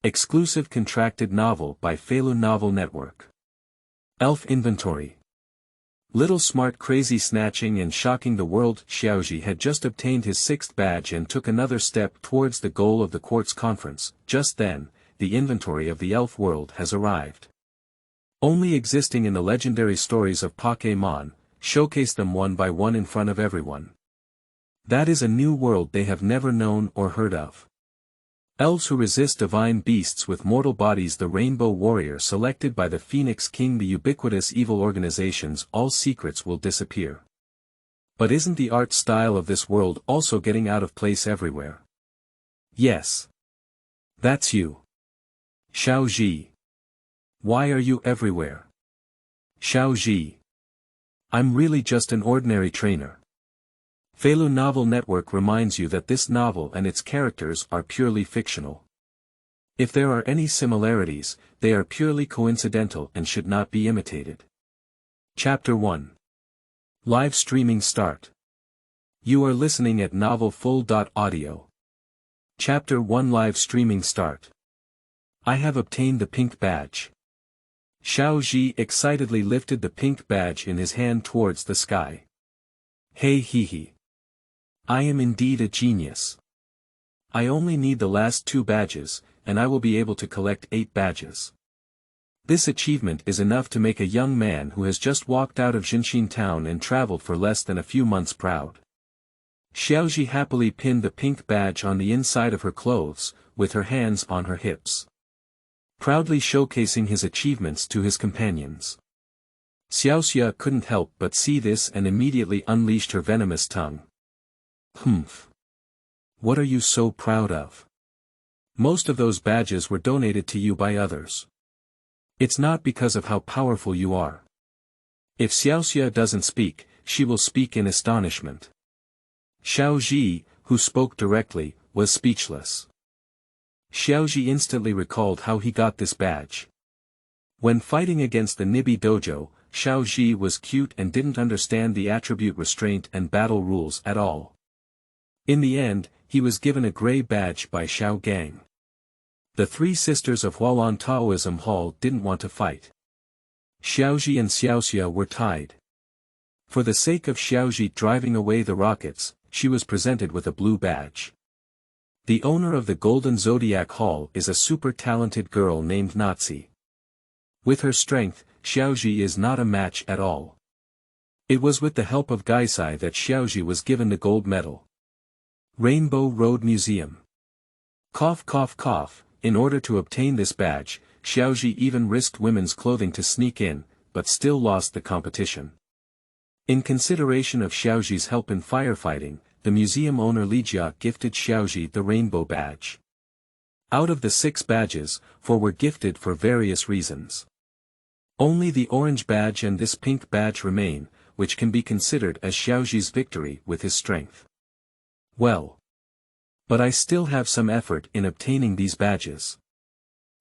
Exclusive contracted novel by Feilu Novel Network. Elf Inventory. Little smart crazy snatching and shocking the world. Xiaozhi had just obtained his 6th badge and took another step towards the goal of the Quartz Conference. Just then, the inventory of the elf world has arrived. Only existing in the legendary stories of Pokémon, showcase them one by one in front of everyone. That is a new world they have never known or heard of. Elves who resist divine beasts with mortal bodies. The Rainbow Warrior selected by the Phoenix King. The ubiquitous evil organizations. All secrets will disappear. But isn't the art style of this world also getting out of place everywhere? Yes. That's you. Xiaozhi. Why are you everywhere? Xiaozhi. I'm really just an ordinary trainer. Feilu Novel Network reminds you that this novel and its characters are purely fictional. If there are any similarities, they are purely coincidental and should not be imitated. Chapter 1. Live streaming start. You are listening at novelfull.audio. Chapter 1. Live streaming start. I have obtained the pink badge. Xiaozhi excitedly lifted the pink badge in his hand towards the sky. Hey hee hee. I am indeed a genius. I only need the last 2 badges, and I will be able to collect 8 badges. This achievement is enough to make a young man who has just walked out of Zhenxin town and traveled for less than a few months proud. Xiaozhi happily pinned the pink badge on the inside of her clothes, with her hands on her hips. Proudly showcasing his achievements to his companions. Xiaoxia couldn't help but see this and immediately unleashed her venomous tongue. Humph. What are you so proud of? Most of those badges were donated to you by others. It's not because of how powerful you are. If Xiaoxia doesn't speak, she will speak in astonishment. Xiaozhi, who spoke directly, was speechless. Xiaozhi instantly recalled how he got this badge. When fighting against the Nibi dojo, Xiaozhi was cute and didn't understand the attribute restraint and battle rules at all. In the end, he was given a gray badge by Xiao Gang. The 3 sisters of Hualan Taoism Hall didn't want to fight. Xiaozhi and Xiaoxia were tied. For the sake of Xiaozhi driving away the rockets, she was presented with a blue badge. The owner of the Golden Zodiac Hall is a super talented girl named Nazi. With her strength, Xiaozhi is not a match at all. It was with the help of Gaisai that Xiaozhi was given the gold medal. Rainbow Road Museum. Cough cough cough. In order to obtain this badge, Xiaozhi even risked women's clothing to sneak in, but still lost the competition. In consideration of Xiaozhi's help in firefighting, the museum owner Lijia gifted Xiaozhi the rainbow badge. Out of the 6 badges, 4 were gifted for various reasons. Only the orange badge and this pink badge remain, which can be considered as Xiaozhi's victory with his strength. Well. But I still have some effort in obtaining these badges.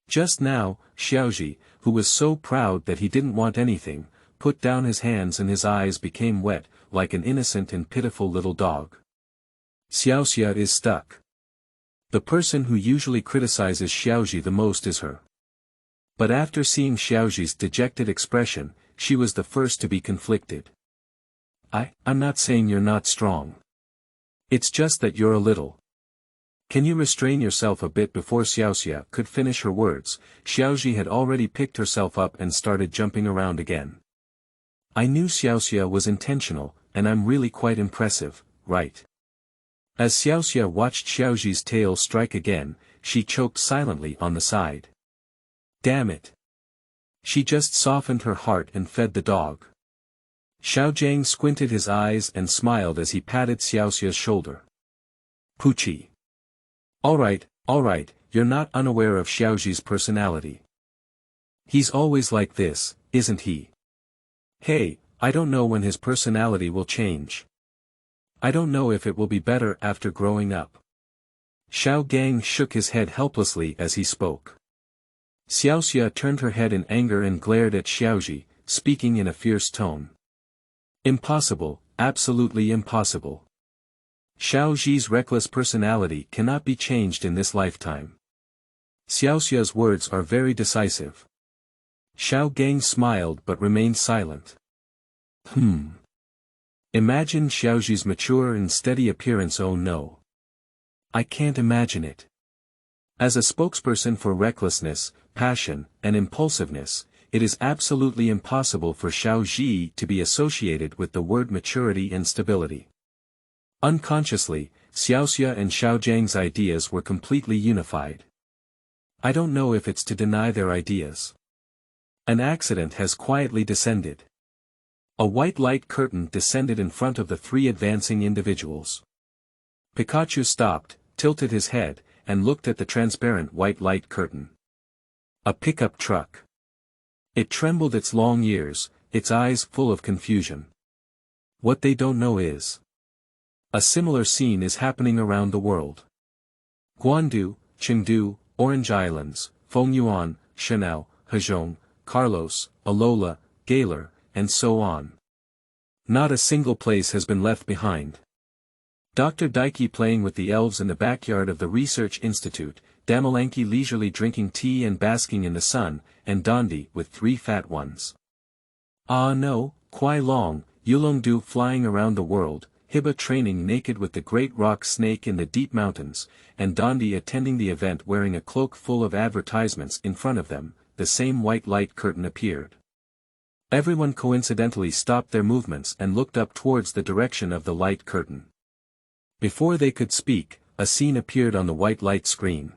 Just now, Xiaozhi, who was so proud that he didn't want anything, put down his hands and his eyes became wet, like an innocent and pitiful little dog. Xiaoxia is stuck. The person who usually criticizes Xiaozhi the most is her. But after seeing Xiaozhi's dejected expression, she was the first to be conflicted. I'm not saying you're not strong. It's just that you're a little. Can you restrain yourself a bit? Before Xiaoxia could finish her words, Xiaozhi had already picked herself up and started jumping around again. I knew Xiaoxia was intentional, and I'm really quite impressive, right? As Xiaoxia watched Xiaozhi's tail strike again, she choked silently on the side. Damn it. She just softened her heart and fed the dog. Zhang squinted his eyes and smiled as he patted Xiaoxia's shoulder. Poochie. Alright, you're not unaware of Xiaozhi's personality. He's always like this, isn't he? Hey, I don't know when his personality will change. I don't know if it will be better after growing up. Xiao Gang shook his head helplessly as he spoke. Xiaoxia turned her head in anger and glared at Xiaozhi, speaking in a fierce tone. Impossible, absolutely impossible. Xiaozhi's reckless personality cannot be changed in this lifetime. Xiaoxia's words are very decisive. Xiao Gang smiled but remained silent. Imagine Xiaozhi's mature and steady appearance. Oh no. I can't imagine it. As a spokesperson for recklessness, passion, and impulsiveness, it is absolutely impossible for Xiaozhi to be associated with the word maturity and stability. Unconsciously, Xiaoxia and Xiao Zhang's ideas were completely unified. I don't know if it's to deny their ideas. An accident has quietly descended. A white light curtain descended in front of the three advancing individuals. Pikachu stopped, tilted his head, and looked at the transparent white light curtain. A pickup truck. It trembled its long ears, its eyes full of confusion. What they don't know is. A similar scene is happening around the world. Guangdu, Chengdu, Orange Islands, Fengyuan, Shanao, Hezhong, Carlos, Alola, Gaylor, and so on. Not a single place has been left behind. Dr. Daiki playing with the elves in the backyard of the research institute, Damalanki leisurely drinking tea and basking in the sun, and Dondi with 3 fat ones. Ah no, Kuai Long, Yulongdu flying around the world, Hiba training naked with the great rock snake in the deep mountains, and Dondi attending the event wearing a cloak full of advertisements in front of them. The same white light curtain appeared. Everyone coincidentally stopped their movements and looked up towards the direction of the light curtain. Before they could speak, a scene appeared on the white light screen.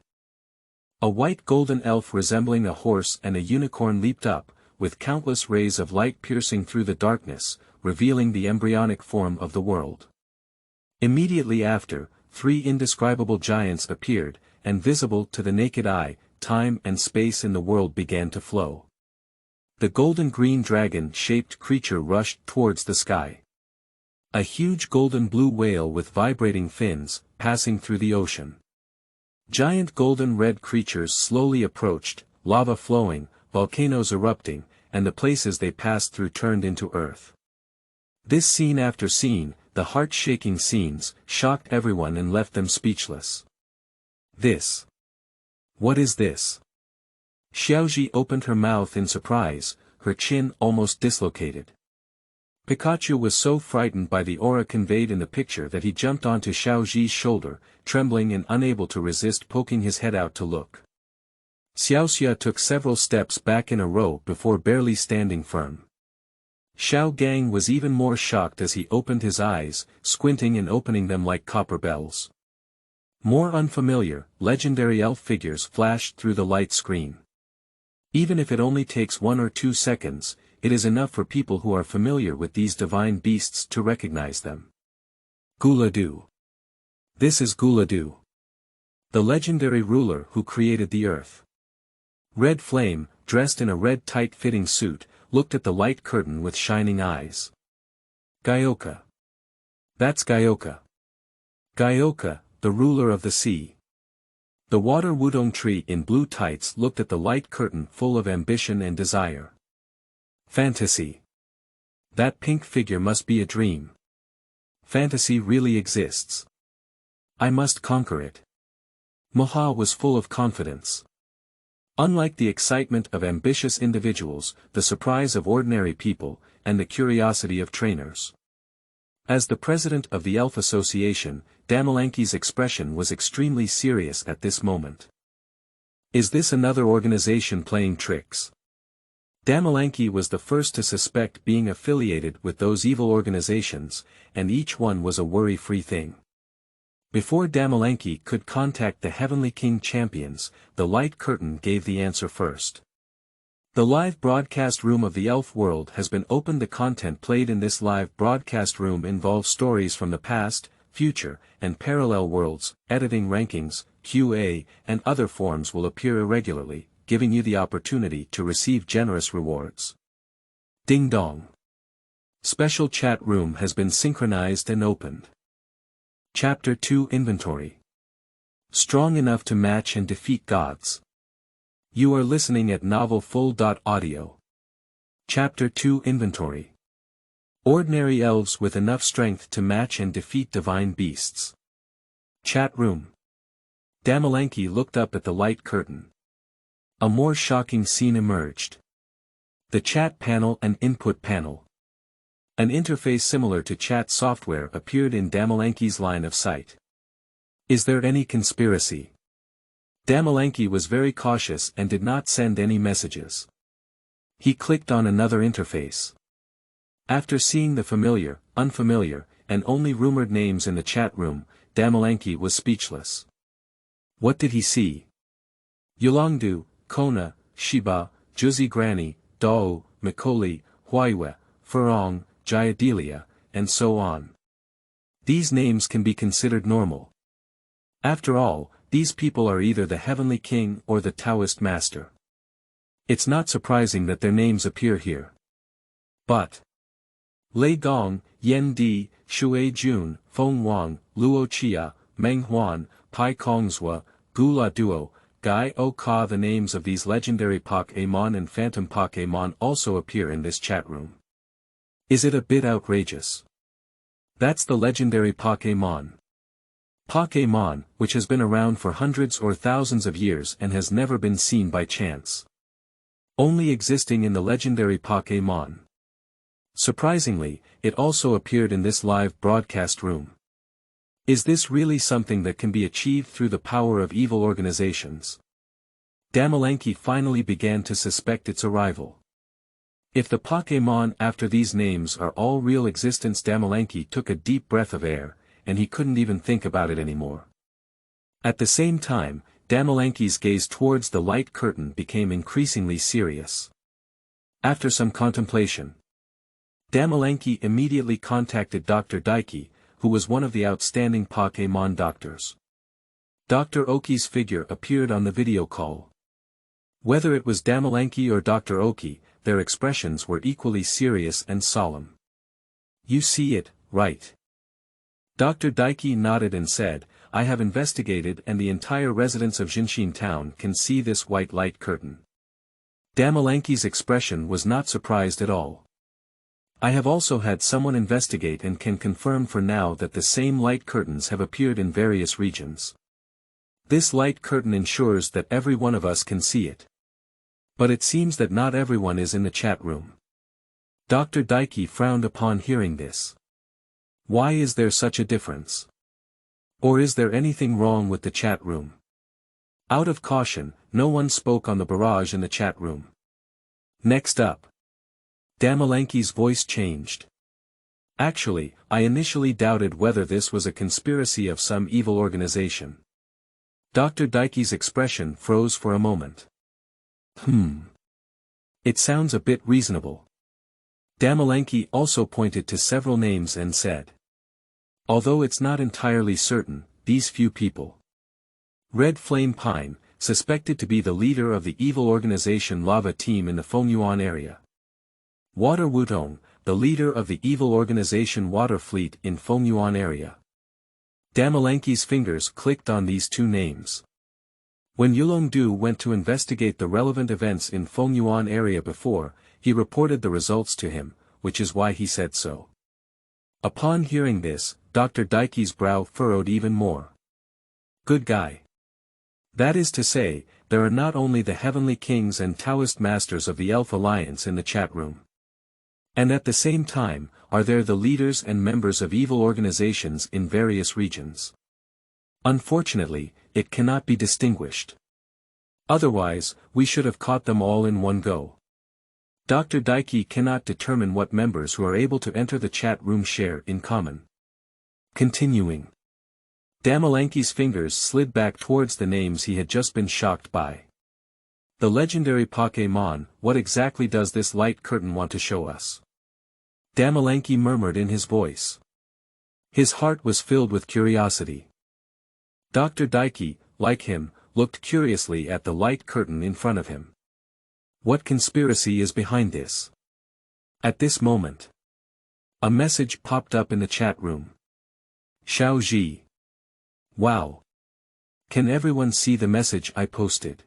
A white golden elf resembling a horse and a unicorn leaped up, with countless rays of light piercing through the darkness, revealing the embryonic form of the world. Immediately after, 3 indescribable giants appeared, and visible to the naked eye, time and space in the world began to flow. The golden-green dragon-shaped creature rushed towards the sky. A huge golden-blue whale with vibrating fins, passing through the ocean. Giant golden-red creatures slowly approached, lava flowing, volcanoes erupting, and the places they passed through turned into earth. This scene after scene, the heart-shaking scenes, shocked everyone and left them speechless. This. What is this? Xiaozhi opened her mouth in surprise, her chin almost dislocated. Pikachu was so frightened by the aura conveyed in the picture that he jumped onto Xiaozhi's shoulder, trembling and unable to resist poking his head out to look. Xiaoxia took several steps back in a row before barely standing firm. Xiao Gang was even more shocked as he opened his eyes, squinting and opening them like copper bells. More unfamiliar, legendary elf figures flashed through the light screen. Even if it only takes 1 or 2 seconds, it is enough for people who are familiar with these divine beasts to recognize them. Guladu. This is Guladu. The legendary ruler who created the earth. Red Flame, dressed in a red tight-fitting suit, looked at the light curtain with shining eyes. Gyoka. That's Gyoka. Gyoka, the ruler of the sea. The water wudong tree in blue tights looked at the light curtain full of ambition and desire. Fantasy. That pink figure must be a dream. Fantasy really exists. I must conquer it. Moha was full of confidence. Unlike the excitement of ambitious individuals, the surprise of ordinary people, and the curiosity of trainers. As the president of the Elf Association, Damalanki's expression was extremely serious at this moment. Is this another organization playing tricks? Damalanki was the first to suspect being affiliated with those evil organizations, and each one was a worry-free thing. Before Damalanki could contact the Heavenly King champions, the light curtain gave the answer first. The live broadcast room of the elf world has been opened. The content played in this live broadcast room involves stories from the past, future, and parallel worlds. Editing rankings, QA, and other forms will appear irregularly, giving you the opportunity to receive generous rewards. Ding dong. Special chat room has been synchronized and opened. Chapter 2 Inventory. Strong enough to match and defeat gods. You are listening at novelfull.audio. Chapter 2 Inventory. Ordinary elves with enough strength to match and defeat divine beasts. Chat room. Damalanki looked up at the light curtain. A more shocking scene emerged. The chat panel and input panel. An interface similar to chat software appeared in Damalanki's line of sight. Is there any conspiracy? Damalanki was very cautious and did not send any messages. He clicked on another interface. After seeing the familiar, unfamiliar, and only rumored names in the chat room, Damalanki was speechless. What did he see? Yulongdu, Kona, Shiba, Juzi Granny, Dao, Mikoli, Huaiwe, Furong, Jayadilia, and so on. These names can be considered normal. After all, these people are either the Heavenly King or the Taoist Master. It's not surprising that their names appear here. But Lei Gong, Yen Di, Shui Jun, Feng Wang, Luo Chia, Meng Huan, Pai Kongzhua, Gu La Duo, Gai O Ka. The names of these legendary Pokémon and Phantom Pokémon also appear in this chat room. Is it a bit outrageous? That's the legendary Pokémon. Pokémon, which has been around for hundreds or thousands of years and has never been seen by chance. Only existing in the legendary Pokémon. Surprisingly, it also appeared in this live broadcast room. Is this really something that can be achieved through the power of evil organizations? Damalanki finally began to suspect its arrival. If the Pokémon after these names are all real existence, Damalanki took a deep breath of air, and he couldn't even think about it anymore. At the same time, Damalanki's gaze towards the light curtain became increasingly serious. After some contemplation, Damalanki immediately contacted Dr. Daiki, who was one of the outstanding Pokémon doctors. Dr. Oki's figure appeared on the video call. Whether it was Damalanki or Dr. Oki, their expressions were equally serious and solemn. You see it, right? Dr. Daiki nodded and said, I have investigated and the entire residents of Zhenxin town can see this white light curtain. Damalanki's expression was not surprised at all. I have also had someone investigate and can confirm for now that the same light curtains have appeared in various regions. This light curtain ensures that every one of us can see it. But it seems that not everyone is in the chat room. Dr. Daiki frowned upon hearing this. Why is there such a difference? Or is there anything wrong with the chat room? Out of caution, no one spoke on the barrage in the chat room. Next up. Damalanki's voice changed. Actually, I initially doubted whether this was a conspiracy of some evil organization. Dr. Daiki's expression froze for a moment. It sounds a bit reasonable. Damalanki also pointed to several names and said. Although it's not entirely certain, these few people. Red Flame Pine, suspected to be the leader of the evil organization Lava Team in the Fengyuan area. Water Wutong, the leader of the evil organization Water Fleet in Fengyuan area. Damalanki's fingers clicked on these two names. When Yulongdu went to investigate the relevant events in Fengyuan area before, he reported the results to him, which is why he said so. Upon hearing this, Dr. Daiki's brow furrowed even more. Good guy. That is to say, there are not only the Heavenly Kings and Taoist Masters of the Elf Alliance in the chat room. And at the same time, are there the leaders and members of evil organizations in various regions. Unfortunately, it cannot be distinguished. Otherwise, we should have caught them all in one go. Dr. Daiki cannot determine what members who are able to enter the chat room share in common. Continuing. Damalanki's fingers slid back towards the names he had just been shocked by. The legendary Pokémon, what exactly does this light curtain want to show us? Damalanki murmured in his voice. His heart was filled with curiosity. Dr. Daiki, like him, looked curiously at the light curtain in front of him. What conspiracy is behind this? At this moment, a message popped up in the chat room. Xiaozhi. Wow. Can everyone see the message I posted?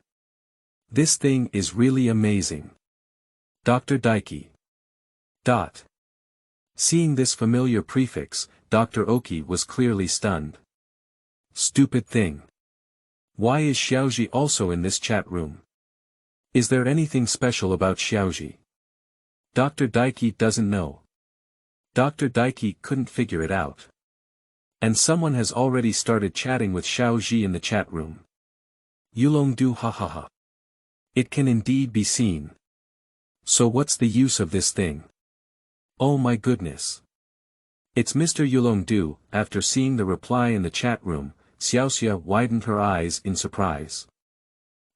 This thing is really amazing. Dr. Daiki. Seeing this familiar prefix, Dr. Oki was clearly stunned. Stupid thing. Why is Xiaozhi also in this chat room? Is there anything special about Xiaozhi? Dr. Daiki doesn't know. Dr. Daiki couldn't figure it out. And someone has already started chatting with Xiaozhi in the chat room. Yulongdu hahaha. It can indeed be seen. So what's the use of this thing? Oh my goodness. It's Mr. Yulongdu. After seeing the reply in the chat room, Xiaoxia widened her eyes in surprise.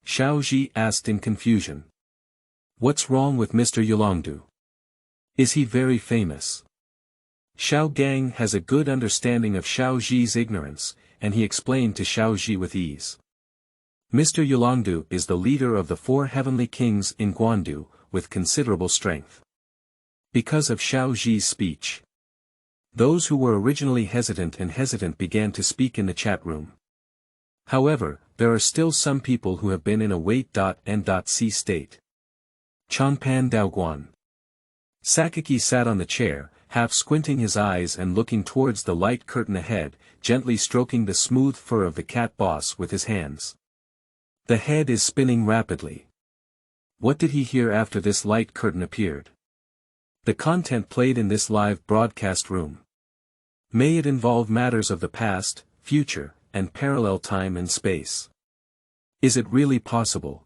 Xiaozhi asked in confusion. What's wrong with Mr. Yulongdu? Is he very famous? Xiao Gang has a good understanding of Xiaozhi's ignorance, and he explained to Xiaozhi with ease. Mr. Yulongdu is the leader of the 4 heavenly kings in Guandu, with considerable strength. Because of Xiaozhi's speech, those who were originally hesitant began to speak in the chat room. However, there are still some people who have been in a wait-and-see state. Changpan Daoguan. Sakaki sat on the chair, half squinting his eyes and looking towards the light curtain ahead, gently stroking the smooth fur of the cat boss with his hands. The head is spinning rapidly. What did he hear after this light curtain appeared? The content played in this live broadcast room. May it involve matters of the past, future, and parallel time and space. Is it really possible?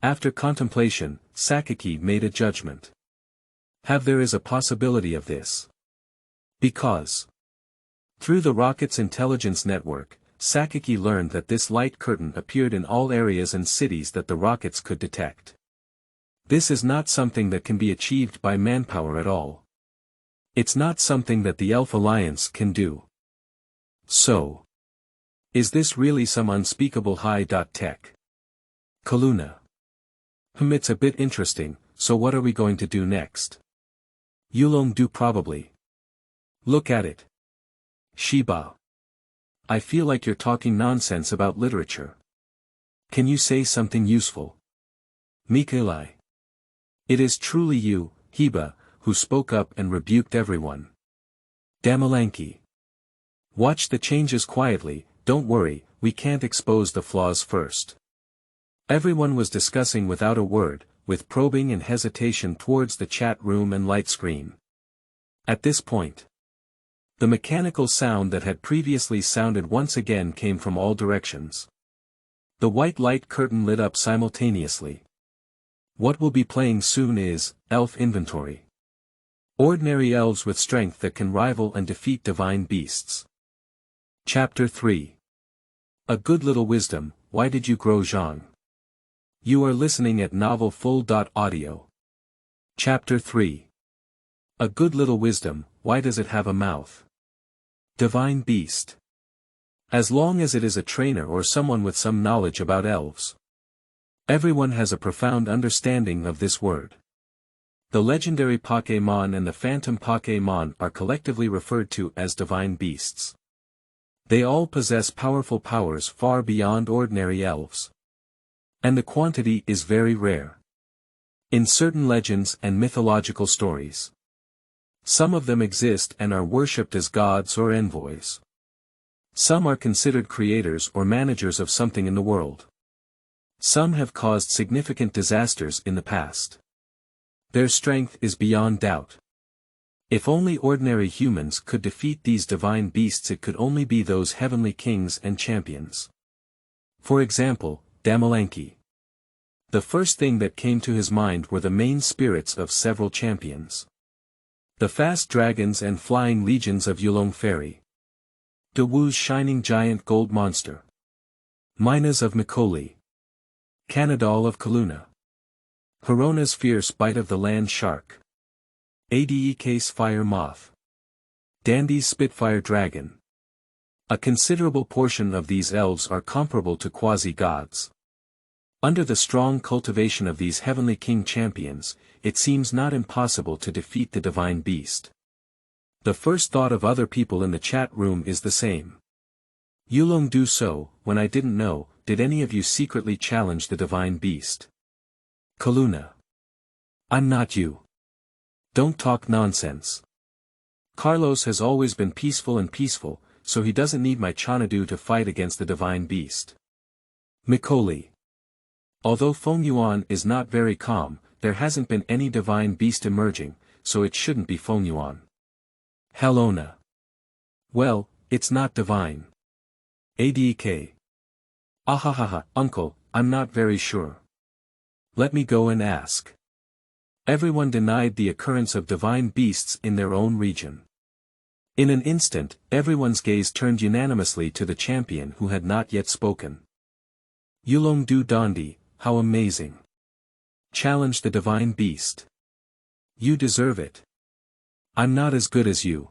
After contemplation, Sakaki made a judgment. There is a possibility of this. Because through the rocket's intelligence network, Sakaki learned that this light curtain appeared in all areas and cities that the rockets could detect. This is not something that can be achieved by manpower at all. It's not something that the Elf Alliance can do. So, is this really some unspeakable high-tech? Kaluna. It's a bit interesting, so what are we going to do next? Yulongdu probably. Look at it. Shiba. I feel like you're talking nonsense about literature. Can you say something useful? Mikulai. It is truly you, Hiba, who spoke up and rebuked everyone. Damalanki. Watch the changes quietly, don't worry, we can't expose the flaws first. Everyone was discussing without a word, with probing and hesitation towards the chat room and light screen. At this point, the mechanical sound that had previously sounded once again came from all directions. The white light curtain lit up simultaneously. What will be playing soon is Elf Inventory. Ordinary elves with strength that can rival and defeat divine beasts. Chapter 3. A good little wisdom, why did you grow Zhang? You are listening at novelfull.audio. Chapter 3. A good little wisdom, why does it have a mouth? Divine beast. As long as it is a trainer or someone with some knowledge about elves. Everyone has a profound understanding of this word. The legendary Pokémon and the phantom Pokémon are collectively referred to as divine beasts. They all possess powerful powers far beyond ordinary elves. And the quantity is very rare. In certain legends and mythological stories, some of them exist and are worshipped as gods or envoys. Some are considered creators or managers of something in the world. Some have caused significant disasters in the past. Their strength is beyond doubt. If only ordinary humans could defeat these divine beasts, it could only be those heavenly kings and champions. For example, Damalanki. The first thing that came to his mind were the main spirits of several champions. The fast dragons and flying legions of Yulong Fairy. Dawu's shining giant gold monster. Minas of Mikoli. Kanadal of Kaluna. Horona's fierce bite of the land shark. Adek's fire moth. Dandy's spitfire dragon. A considerable portion of these elves are comparable to quasi-gods. Under the strong cultivation of these heavenly king champions, it seems not impossible to defeat the divine beast. The first thought of other people in the chat room is the same. Yulong do so, when I didn't know, did any of you secretly challenge the divine beast? Kaluna. I'm not you. Don't talk nonsense. Carlos has always been peaceful, so he doesn't need my Chanadu to fight against the divine beast. Mikoli. Although Feng Yuan is not very calm, there hasn't been any divine beast emerging, so it shouldn't be Feng Yuan. Helona. Well, it's not divine. ADK. Ahahaha, uncle, I'm not very sure. Let me go and ask. Everyone denied the occurrence of divine beasts in their own region. In an instant, everyone's gaze turned unanimously to the champion who had not yet spoken. Yulongdu Dondi, how amazing. Challenge the divine beast. You deserve it. I'm not as good as you.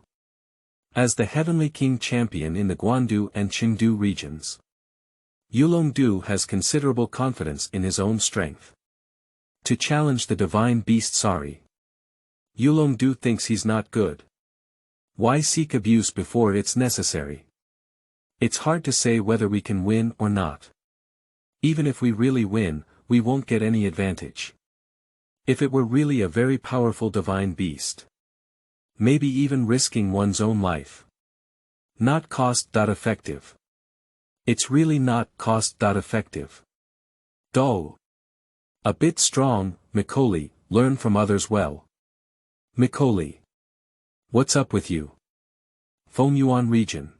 As the Heavenly King champion in the Guandu and Qingdu regions, Yulongdu has considerable confidence in his own strength. To challenge the divine beast, sorry. Yulongdu thinks he's not good. Why seek abuse before it's necessary? It's hard to say whether we can win or not. Even if we really win, we won't get any advantage. If it were really a very powerful divine beast. Maybe even risking one's own life. Not cost-effective. It's really not cost-effective. Dull. A bit strong, Mikoli, learn from others well. Mikoli. What's up with you? Feng Yuan region.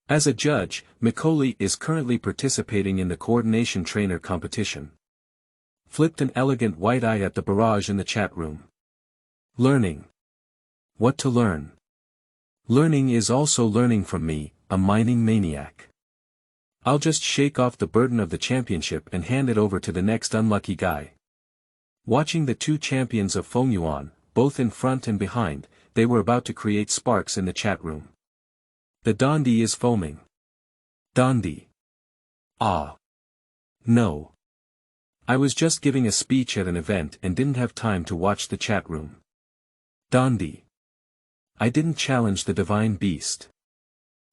As a judge, Mikoli is currently participating in the coordination trainer competition. Flipped an elegant white eye at the barrage in the chat room. Learning. What to learn? Learning is also learning from me, a mining maniac. I'll just shake off the burden of the championship and hand it over to the next unlucky guy. Watching the two champions of Feng Yuan, both in front and behind, they were about to create sparks in the chat room. The Dondi is foaming. Dondi. Ah. No. I was just giving a speech at an event and didn't have time to watch the chat room. Dondi. I didn't challenge the divine beast.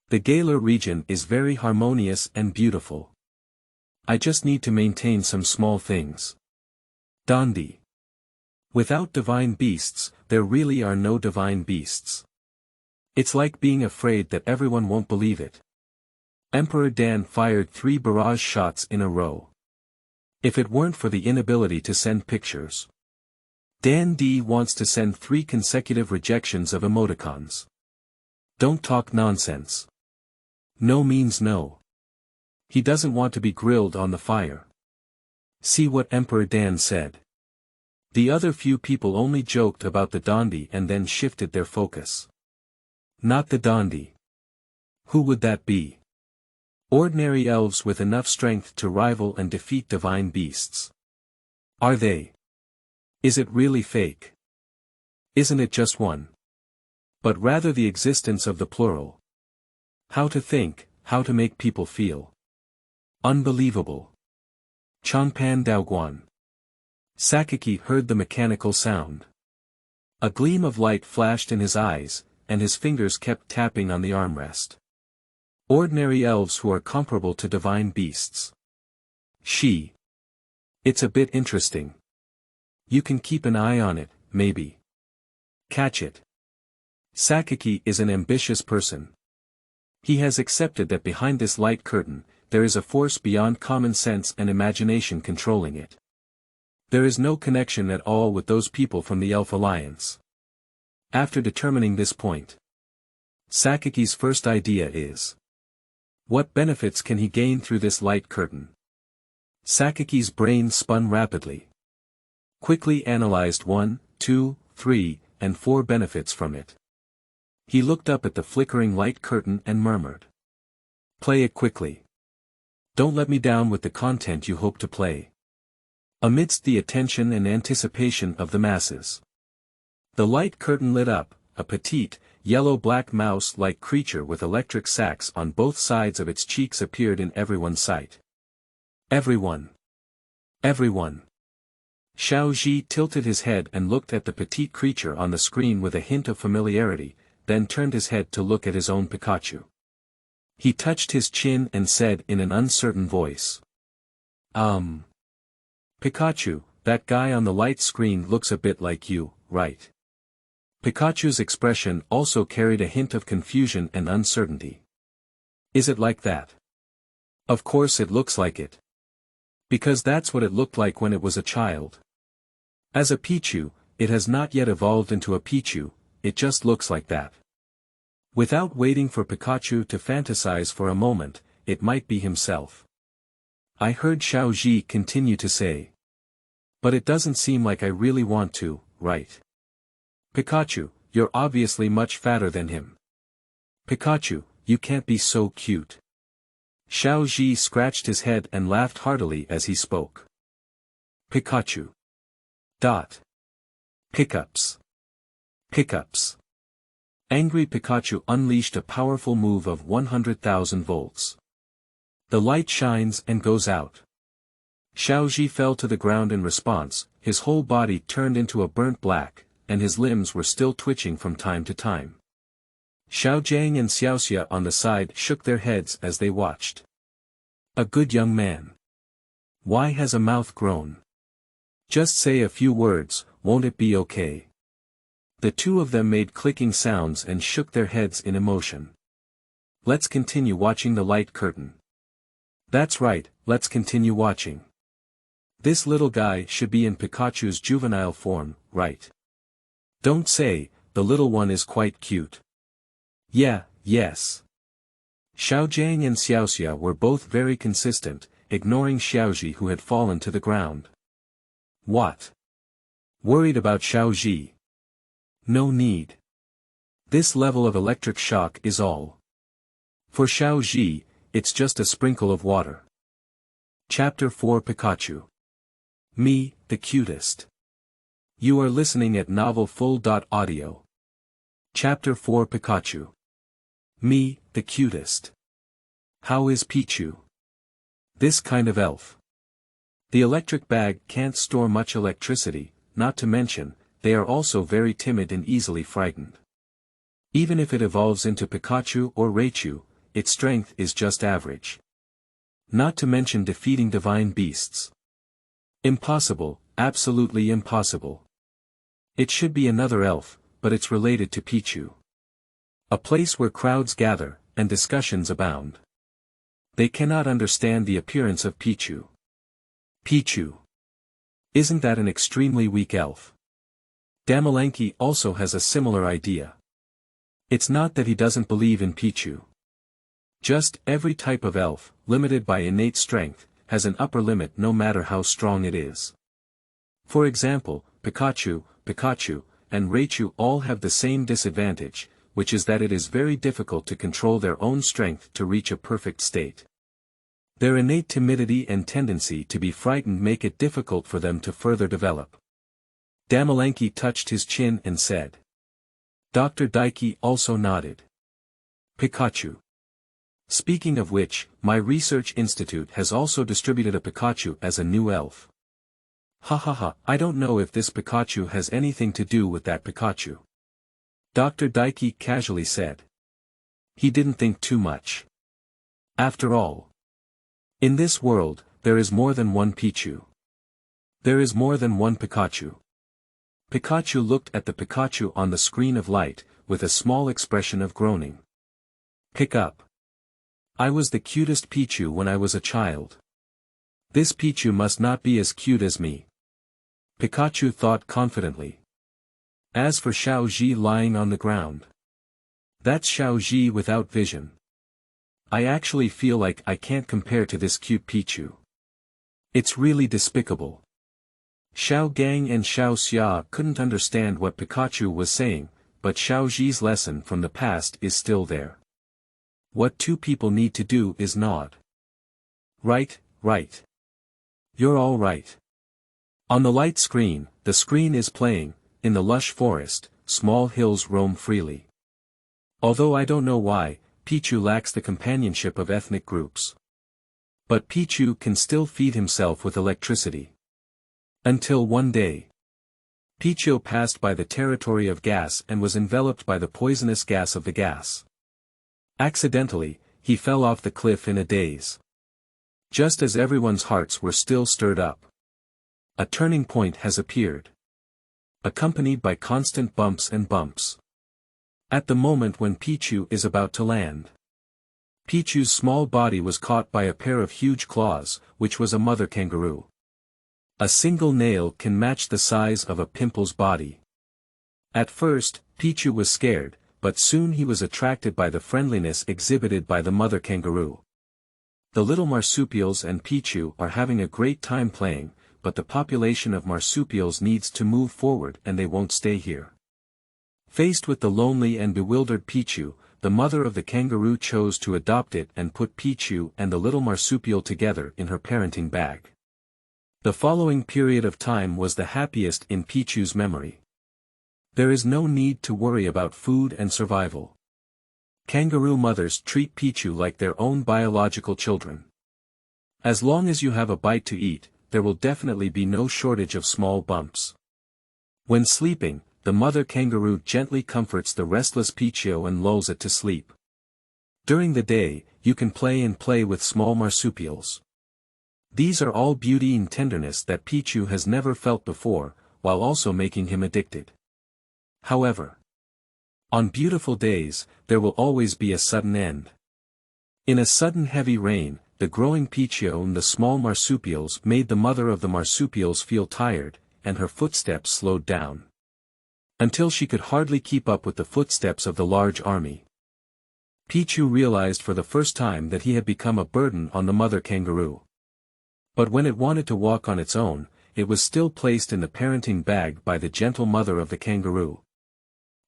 The Galar region is very harmonious and beautiful. I just need to maintain some small things. Dondi. Without divine beasts, there really are no divine beasts. It's like being afraid that everyone won't believe it. Emperor Dan fired 3 barrage shots in a row. If it weren't for the inability to send pictures. Dan D wants to send 3 consecutive rejections of emoticons. Don't talk nonsense. No means no. He doesn't want to be grilled on the fire. See what Emperor Dan said. The other few people only joked about the Dondi and then shifted their focus. Not the Dondi. Who would that be? Ordinary elves with enough strength to rival and defeat divine beasts. Are they? Is it really fake? Isn't it just one? But rather the existence of the plural. How to think, how to make people feel. Unbelievable. Changpan Daoguan. Sakaki heard the mechanical sound. A gleam of light flashed in his eyes, and his fingers kept tapping on the armrest. Ordinary elves who are comparable to divine beasts. She. It's a bit interesting. You can keep an eye on it, maybe. Catch it. Sakaki is an ambitious person. He has accepted that behind this light curtain, there is a force beyond common sense and imagination controlling it. There is no connection at all with those people from the Elf Alliance. After determining this point, Sakaki's first idea is: what benefits can he gain through this light curtain? Sakaki's brain spun rapidly. Quickly analyzed 1, 2, 3, and 4 benefits from it. He looked up at the flickering light curtain and murmured. Play it quickly. Don't let me down with the content you hope to play. Amidst the attention and anticipation of the masses. The light curtain lit up, a petite, yellow-black mouse-like creature with electric sacs on both sides of its cheeks appeared in everyone's sight. Everyone. Everyone. Xiaozhi tilted his head and looked at the petite creature on the screen with a hint of familiarity, then turned his head to look at his own Pikachu. He touched his chin and said in an uncertain voice. Pikachu, that guy on the light screen looks a bit like you, right? Pikachu's expression also carried a hint of confusion and uncertainty. Is it like that? Of course it looks like it. Because that's what it looked like when it was a child. As a Pichu, it has not yet evolved into a Pichu, it just looks like that. Without waiting for Pikachu to fantasize for a moment, it might be himself. I heard Xiaozhi continue to say. But it doesn't seem like I really want to, right? Pikachu, you're obviously much fatter than him. Pikachu, you can't be so cute. Xiaozhi scratched his head and laughed heartily as he spoke. Pikachu. Pickups. Pickups. Angry Pikachu unleashed a powerful move of 100,000 volts. The light shines and goes out. Xiaozhi fell to the ground in response, his whole body turned into a burnt black, and his limbs were still twitching from time to time. Zhang and Xiaoxia on the side shook their heads as they watched. A good young man. Why has a mouth grown? Just say a few words, won't it be okay? The two of them made clicking sounds and shook their heads in emotion. Let's continue watching the light curtain. That's right, let's continue watching. This little guy should be in Pikachu's juvenile form, right? Don't say, the little one is quite cute. Yeah, yes. Zhang and Xiaoxia were both very consistent, ignoring Xiaozhi who had fallen to the ground. What? Worried about Xiaozhi? No need. This level of electric shock is all. For Xiaozhi, it's just a sprinkle of water. Chapter 4 Pikachu. Me, the cutest. You are listening at novelfull.audio. Chapter 4 Pikachu. Me, the cutest. How is Pichu? This kind of elf. The electric bag can't store much electricity, not to mention, they are also very timid and easily frightened. Even if it evolves into Pikachu or Raichu, its strength is just average. Not to mention defeating divine beasts. Impossible, absolutely impossible. It should be another elf, but it's related to Pichu. A place where crowds gather, and discussions abound. They cannot understand the appearance of Pichu. Pichu. Isn't that an extremely weak elf? Damalanki also has a similar idea. It's not that he doesn't believe in Pichu. Just every type of elf, limited by innate strength, has an upper limit no matter how strong it is. For example, Pikachu, and Raichu all have the same disadvantage, which is that it is very difficult to control their own strength to reach a perfect state. Their innate timidity and tendency to be frightened make it difficult for them to further develop. Damalanki touched his chin and said. Dr. Daiki also nodded. Pikachu. Speaking of which, my research institute has also distributed a Pikachu as a new elf. I don't know if this Pikachu has anything to do with that Pikachu. Dr. Daiki casually said. He didn't think too much. After all. In this world, there is more than one Pichu. There is more than one Pikachu. Pikachu looked at the Pikachu on the screen of light, with a small expression of groaning. Pick up. I was the cutest Pichu when I was a child. This Pichu must not be as cute as me. Pikachu thought confidently. As for Xiaozhi lying on the ground. That's Xiaozhi without vision. I actually feel like I can't compare to this cute Pichu. It's really despicable. Xiaogang and Xiaoxia couldn't understand what Pikachu was saying, but Xiaozhi's lesson from the past is still there. What two people need to do is nod. Right. You're all right. On the light screen, the screen is playing, in the lush forest, small hills roam freely. Although I don't know why, Pichu lacks the companionship of ethnic groups. But Pichu can still feed himself with electricity. Until one day. Pichu passed by the territory of gas and was enveloped by the poisonous gas of the gas. Accidentally, he fell off the cliff in a daze. Just as everyone's hearts were still stirred up. A turning point has appeared. Accompanied by constant bumps and bumps. At the moment when Pichu is about to land. Pichu's small body was caught by a pair of huge claws, which was a mother kangaroo. A single nail can match the size of a pimple's body. At first, Pichu was scared, but soon he was attracted by the friendliness exhibited by the mother kangaroo. The little marsupials and Pichu are having a great time playing, but the population of marsupials needs to move forward and they won't stay here. Faced with the lonely and bewildered Pichu, the mother of the kangaroo chose to adopt it and put Pichu and the little marsupial together in her parenting bag. The following period of time was the happiest in Pichu's memory. There is no need to worry about food and survival. Kangaroo mothers treat Pichu like their own biological children. As long as you have a bite to eat, there will definitely be no shortage of small bumps. When sleeping, the mother kangaroo gently comforts the restless Pichu and lulls it to sleep. During the day, you can play with small marsupials. These are all beauty and tenderness that Pichu has never felt before, while also making him addicted. However, on beautiful days, there will always be a sudden end. In a sudden heavy rain, the growing Pichu and the small marsupials made the mother of the marsupials feel tired, and her footsteps slowed down. Until she could hardly keep up with the footsteps of the large army. Pichu realized for the first time that he had become a burden on the mother kangaroo. But when it wanted to walk on its own, it was still placed in the parenting bag by the gentle mother of the kangaroo.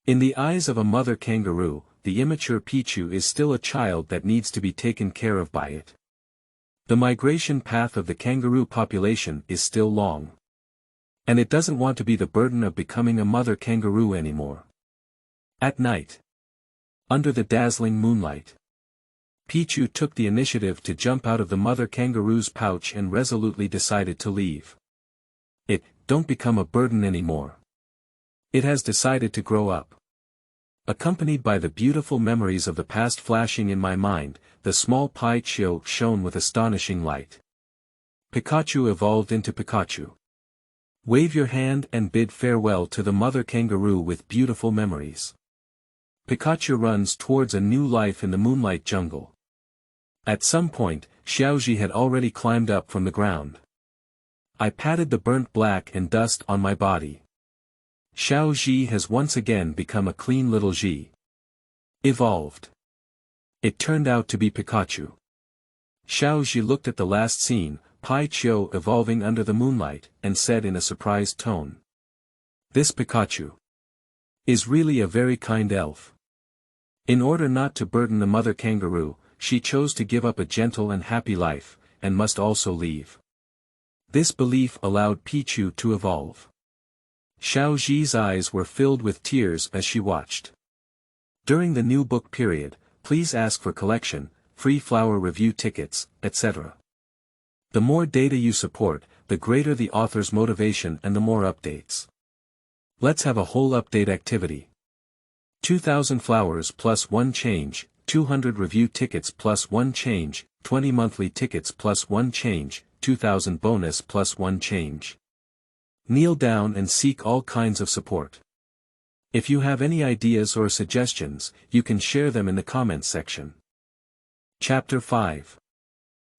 In the eyes of a mother kangaroo, the immature Pichu is still a child that needs to be taken care of by it. The migration path of the kangaroo population is still long. And it doesn't want to be the burden of becoming a mother kangaroo anymore. At night, under the dazzling moonlight, Pichu took the initiative to jump out of the mother kangaroo's pouch and resolutely decided to leave. It don't become a burden anymore. It has decided to grow up. Accompanied by the beautiful memories of the past flashing in my mind, the small Pichu shone with astonishing light. Pikachu evolved into Pikachu. Wave your hand and bid farewell to the mother kangaroo with beautiful memories. Pikachu runs towards a new life in the moonlight jungle. At some point, Xiaozhi had already climbed up from the ground. I patted the burnt black and dust on my body. Xiaozhi has once again become a clean little Xi. Evolved. It turned out to be Pikachu. Xiaozhi looked at the last scene, Pichu evolving under the moonlight, and said in a surprised tone. This Pikachu is really a very kind elf. In order not to burden the mother kangaroo, she chose to give up a gentle and happy life, and must also leave. This belief allowed Pichu to evolve. Xiaozhi's eyes were filled with tears as she watched. During the new book period, please ask for collection, free flower review tickets, etc. The more data you support, the greater the author's motivation and the more updates. Let's have a whole update activity. 2,000 flowers plus 1 change, 200 review tickets plus 1 change, 20 monthly tickets plus 1 change, 2,000 bonus plus 1 change. Kneel down and seek all kinds of support. If you have any ideas or suggestions, you can share them in the comments section. Chapter 5.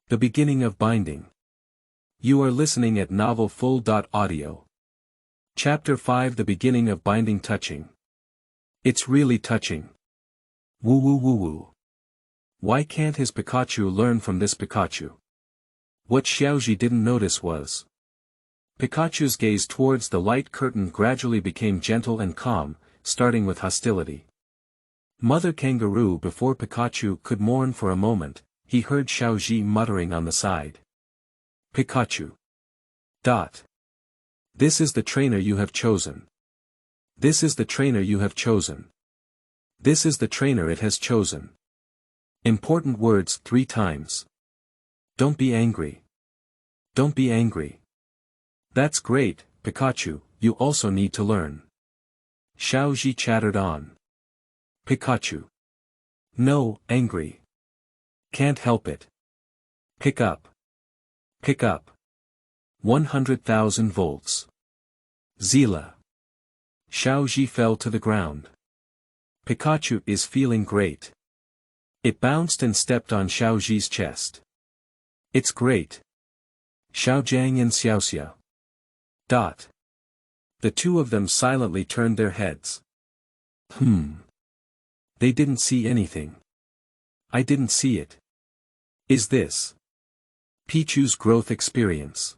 The Beginning of Binding. You are listening at novelfull.audio. Chapter 5. The Beginning of Binding. Touching. It's really touching. Woo woo woo woo. Why can't his Pikachu learn from this Pikachu? What Xiaozhi didn't notice was Pikachu's gaze towards the light curtain gradually became gentle and calm, starting with hostility. Mother kangaroo before Pikachu could mourn for a moment, he heard Xiaozhi muttering on the side. Pikachu. This is the trainer you have chosen. This is the trainer you have chosen. This is the trainer it has chosen. Important words 3 times. Don't be angry. Don't be angry. That's great, Pikachu, you also need to learn. Xiaozhi chattered on. Pikachu. No, angry. Can't help it. Pick up. Pick up. 100,000 volts. Zila. Xiaozhi fell to the ground. Pikachu is feeling great. It bounced and stepped on Xiaozhi's chest. It's great. Zhang and Xiaoxia. The two of them silently turned their heads. They didn't see anything. I didn't see it. Is this Pichu's growth experience?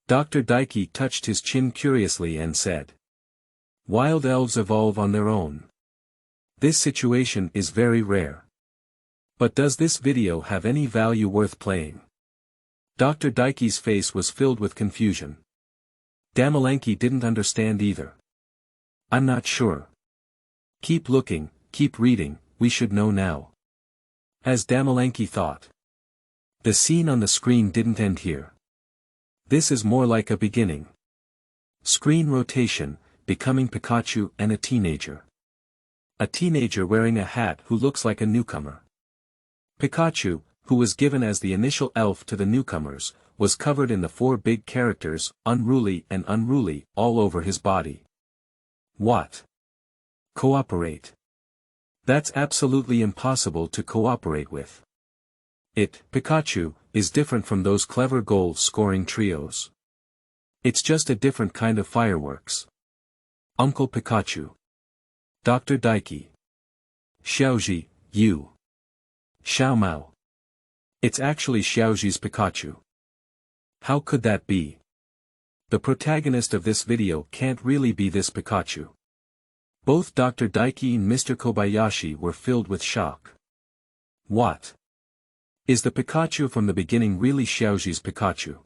Dr. Daiki touched his chin curiously and said. Wild elves evolve on their own. This situation is very rare. But does this video have any value worth playing? Dr. Daiki's face was filled with confusion. Damalanki didn't understand either. I'm not sure. Keep looking, keep reading, we should know now. As Damalanki thought. The scene on the screen didn't end here. This is more like a beginning. Screen rotation, becoming Pikachu and a teenager. A teenager wearing a hat who looks like a newcomer. Pikachu, who was given as the initial elf to the newcomers, was covered in the 4 big characters, unruly and unruly, all over his body. What? Cooperate. That's absolutely impossible to cooperate with. Pikachu, is different from those clever goal-scoring trios. It's just a different kind of fireworks. Uncle Pikachu. Dr. Daiki. Xiaozhi, you. Xiaomao. It's actually Xiaozhi's Pikachu. How could that be? The protagonist of this video can't really be this Pikachu. Both Dr. Daiki and Mr. Kobayashi were filled with shock. What? Is the Pikachu from the beginning really Xiaozhi's Pikachu?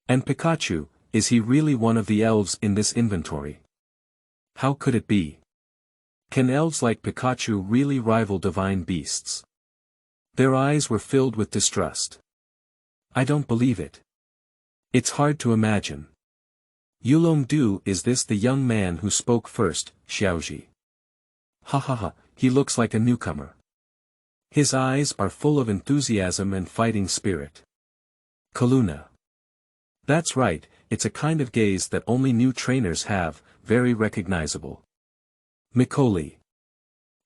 And Pikachu, is he really one of the elves in this inventory? How could it be? Can elves like Pikachu really rival divine beasts? Their eyes were filled with distrust. I don't believe it. It's hard to imagine. Yulong-du, is this the young man who spoke first, Xiaozhi? He looks like a newcomer. His eyes are full of enthusiasm and fighting spirit. Kaluna. That's right, it's a kind of gaze that only new trainers have, very recognizable. Mikoli.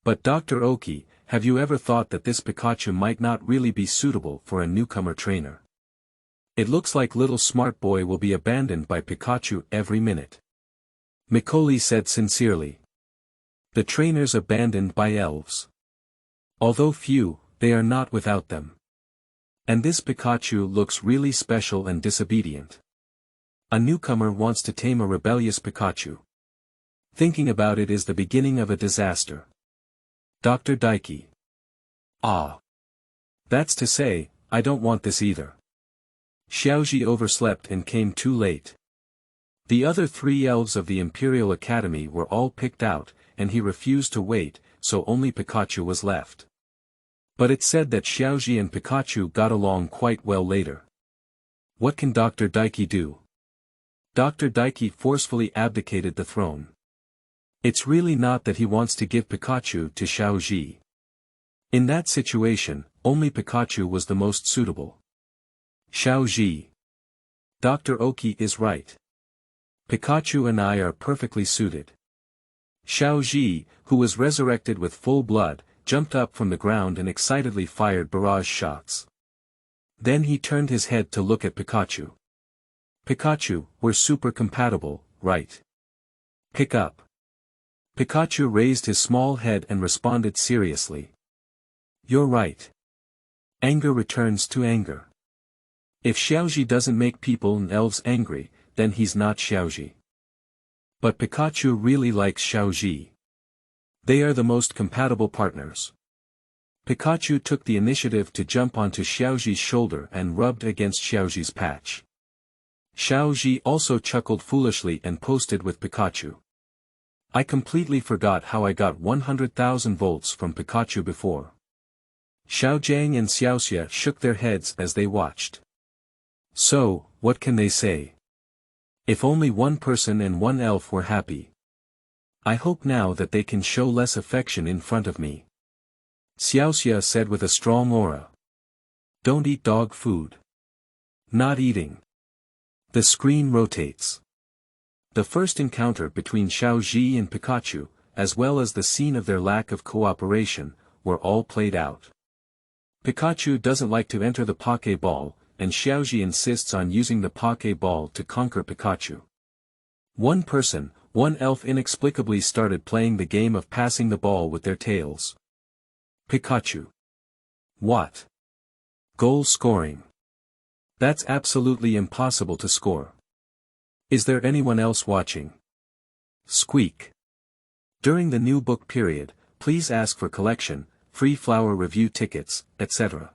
But Dr. Oki, have you ever thought that this Pikachu might not really be suitable for a newcomer trainer? It looks like little smart boy will be abandoned by Pikachu every minute. Mikoli said sincerely. The trainers abandoned by elves. Although few, they are not without them. And this Pikachu looks really special and disobedient. A newcomer wants to tame a rebellious Pikachu. Thinking about it is the beginning of a disaster. Dr. Daiki. That's to say, I don't want this either. Xiaozhi overslept and came too late. The other 3 elves of the Imperial Academy were all picked out, and he refused to wait, so only Pikachu was left. But it said that Xiaozhi and Pikachu got along quite well later. What can Dr. Daiki do? Dr. Daiki forcefully abdicated the throne. It's really not that he wants to give Pikachu to Xiaozhi. In that situation, only Pikachu was the most suitable. Xiaozhi. Dr. Oki is right. Pikachu and I are perfectly suited. Xiaozhi, who was resurrected with full blood, jumped up from the ground and excitedly fired barrage shots. Then he turned his head to look at Pikachu. Pikachu, we're super compatible, right? Pick up. Pikachu raised his small head and responded seriously. You're right. Anger returns to anger. If Xiaozhi doesn't make people and elves angry, then he's not Xiaozhi. But Pikachu really likes Xiaozhi. They are the most compatible partners. Pikachu took the initiative to jump onto Xiaozhi's shoulder and rubbed against Xiaozhi's patch. Xiaozhi also chuckled foolishly and posted with Pikachu. I completely forgot how I got 100,000 volts from Pikachu before. Zhang and Xiaoxia shook their heads as they watched. So, what can they say? If only one person and one elf were happy. I hope now that they can show less affection in front of me. Xiaoxia said with a strong aura. Don't eat dog food. Not eating. The screen rotates. The first encounter between Xiaozhi and Pikachu, as well as the scene of their lack of cooperation, were all played out. Pikachu doesn't like to enter the Pokeball, and Xiaozhi insists on using the Pokeball to conquer Pikachu. One person, one elf inexplicably started playing the game of passing the ball with their tails. Pikachu. What? Goal scoring. That's absolutely impossible to score. Is there anyone else watching? Squeak. During the new book period, please ask for collection, free flower review tickets, etc.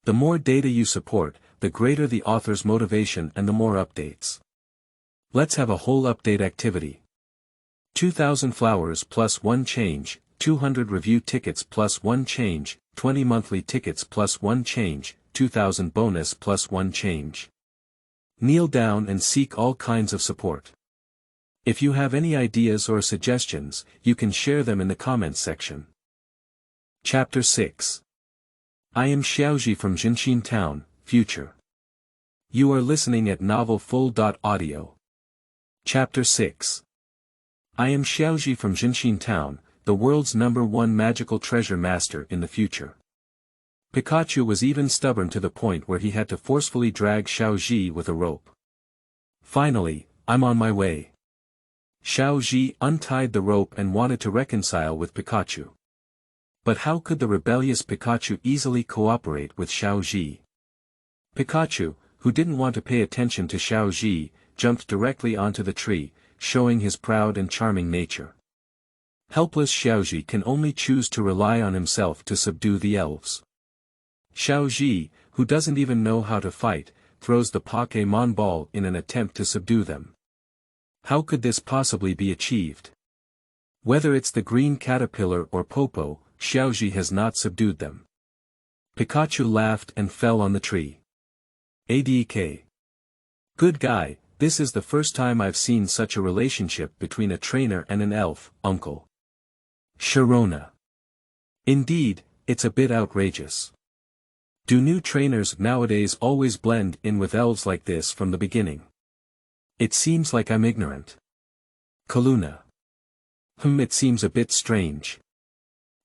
The more data you support, the greater the author's motivation and the more updates. Let's have a whole update activity. 2,000 flowers plus 1 change, 200 review tickets plus 1 change, 20 monthly tickets plus 1 change, 2,000 bonus plus 1 change. Kneel down and seek all kinds of support. If you have any ideas or suggestions, you can share them in the comments section. Chapter 6. I am Xiaozhi from Zhenxin Town, Future. You are listening at novelfull.audio. Chapter 6. I am Xiaozhi from Zhenxin Town, the world's #1 magical treasure master in the future. Pikachu was even stubborn to the point where he had to forcefully drag Xiaozhi with a rope. Finally, I'm on my way. Xiaozhi untied the rope and wanted to reconcile with Pikachu. But how could the rebellious Pikachu easily cooperate with Xiaozhi? Pikachu, who didn't want to pay attention to Xiaozhi, jumped directly onto the tree, showing his proud and charming nature. Helpless Xiaozhi can only choose to rely on himself to subdue the elves. Xiaozhi, who doesn't even know how to fight, throws the Pokémon ball in an attempt to subdue them. How could this possibly be achieved? Whether it's the green caterpillar or Popo, Xiaozhi has not subdued them. Pikachu laughed and fell on the tree. ADK. Good guy, this is the first time I've seen such a relationship between a trainer and an elf, uncle. Sharona. Indeed, it's a bit outrageous. Do new trainers nowadays always blend in with elves like this from the beginning? It seems like I'm ignorant. Kaluna. It seems a bit strange.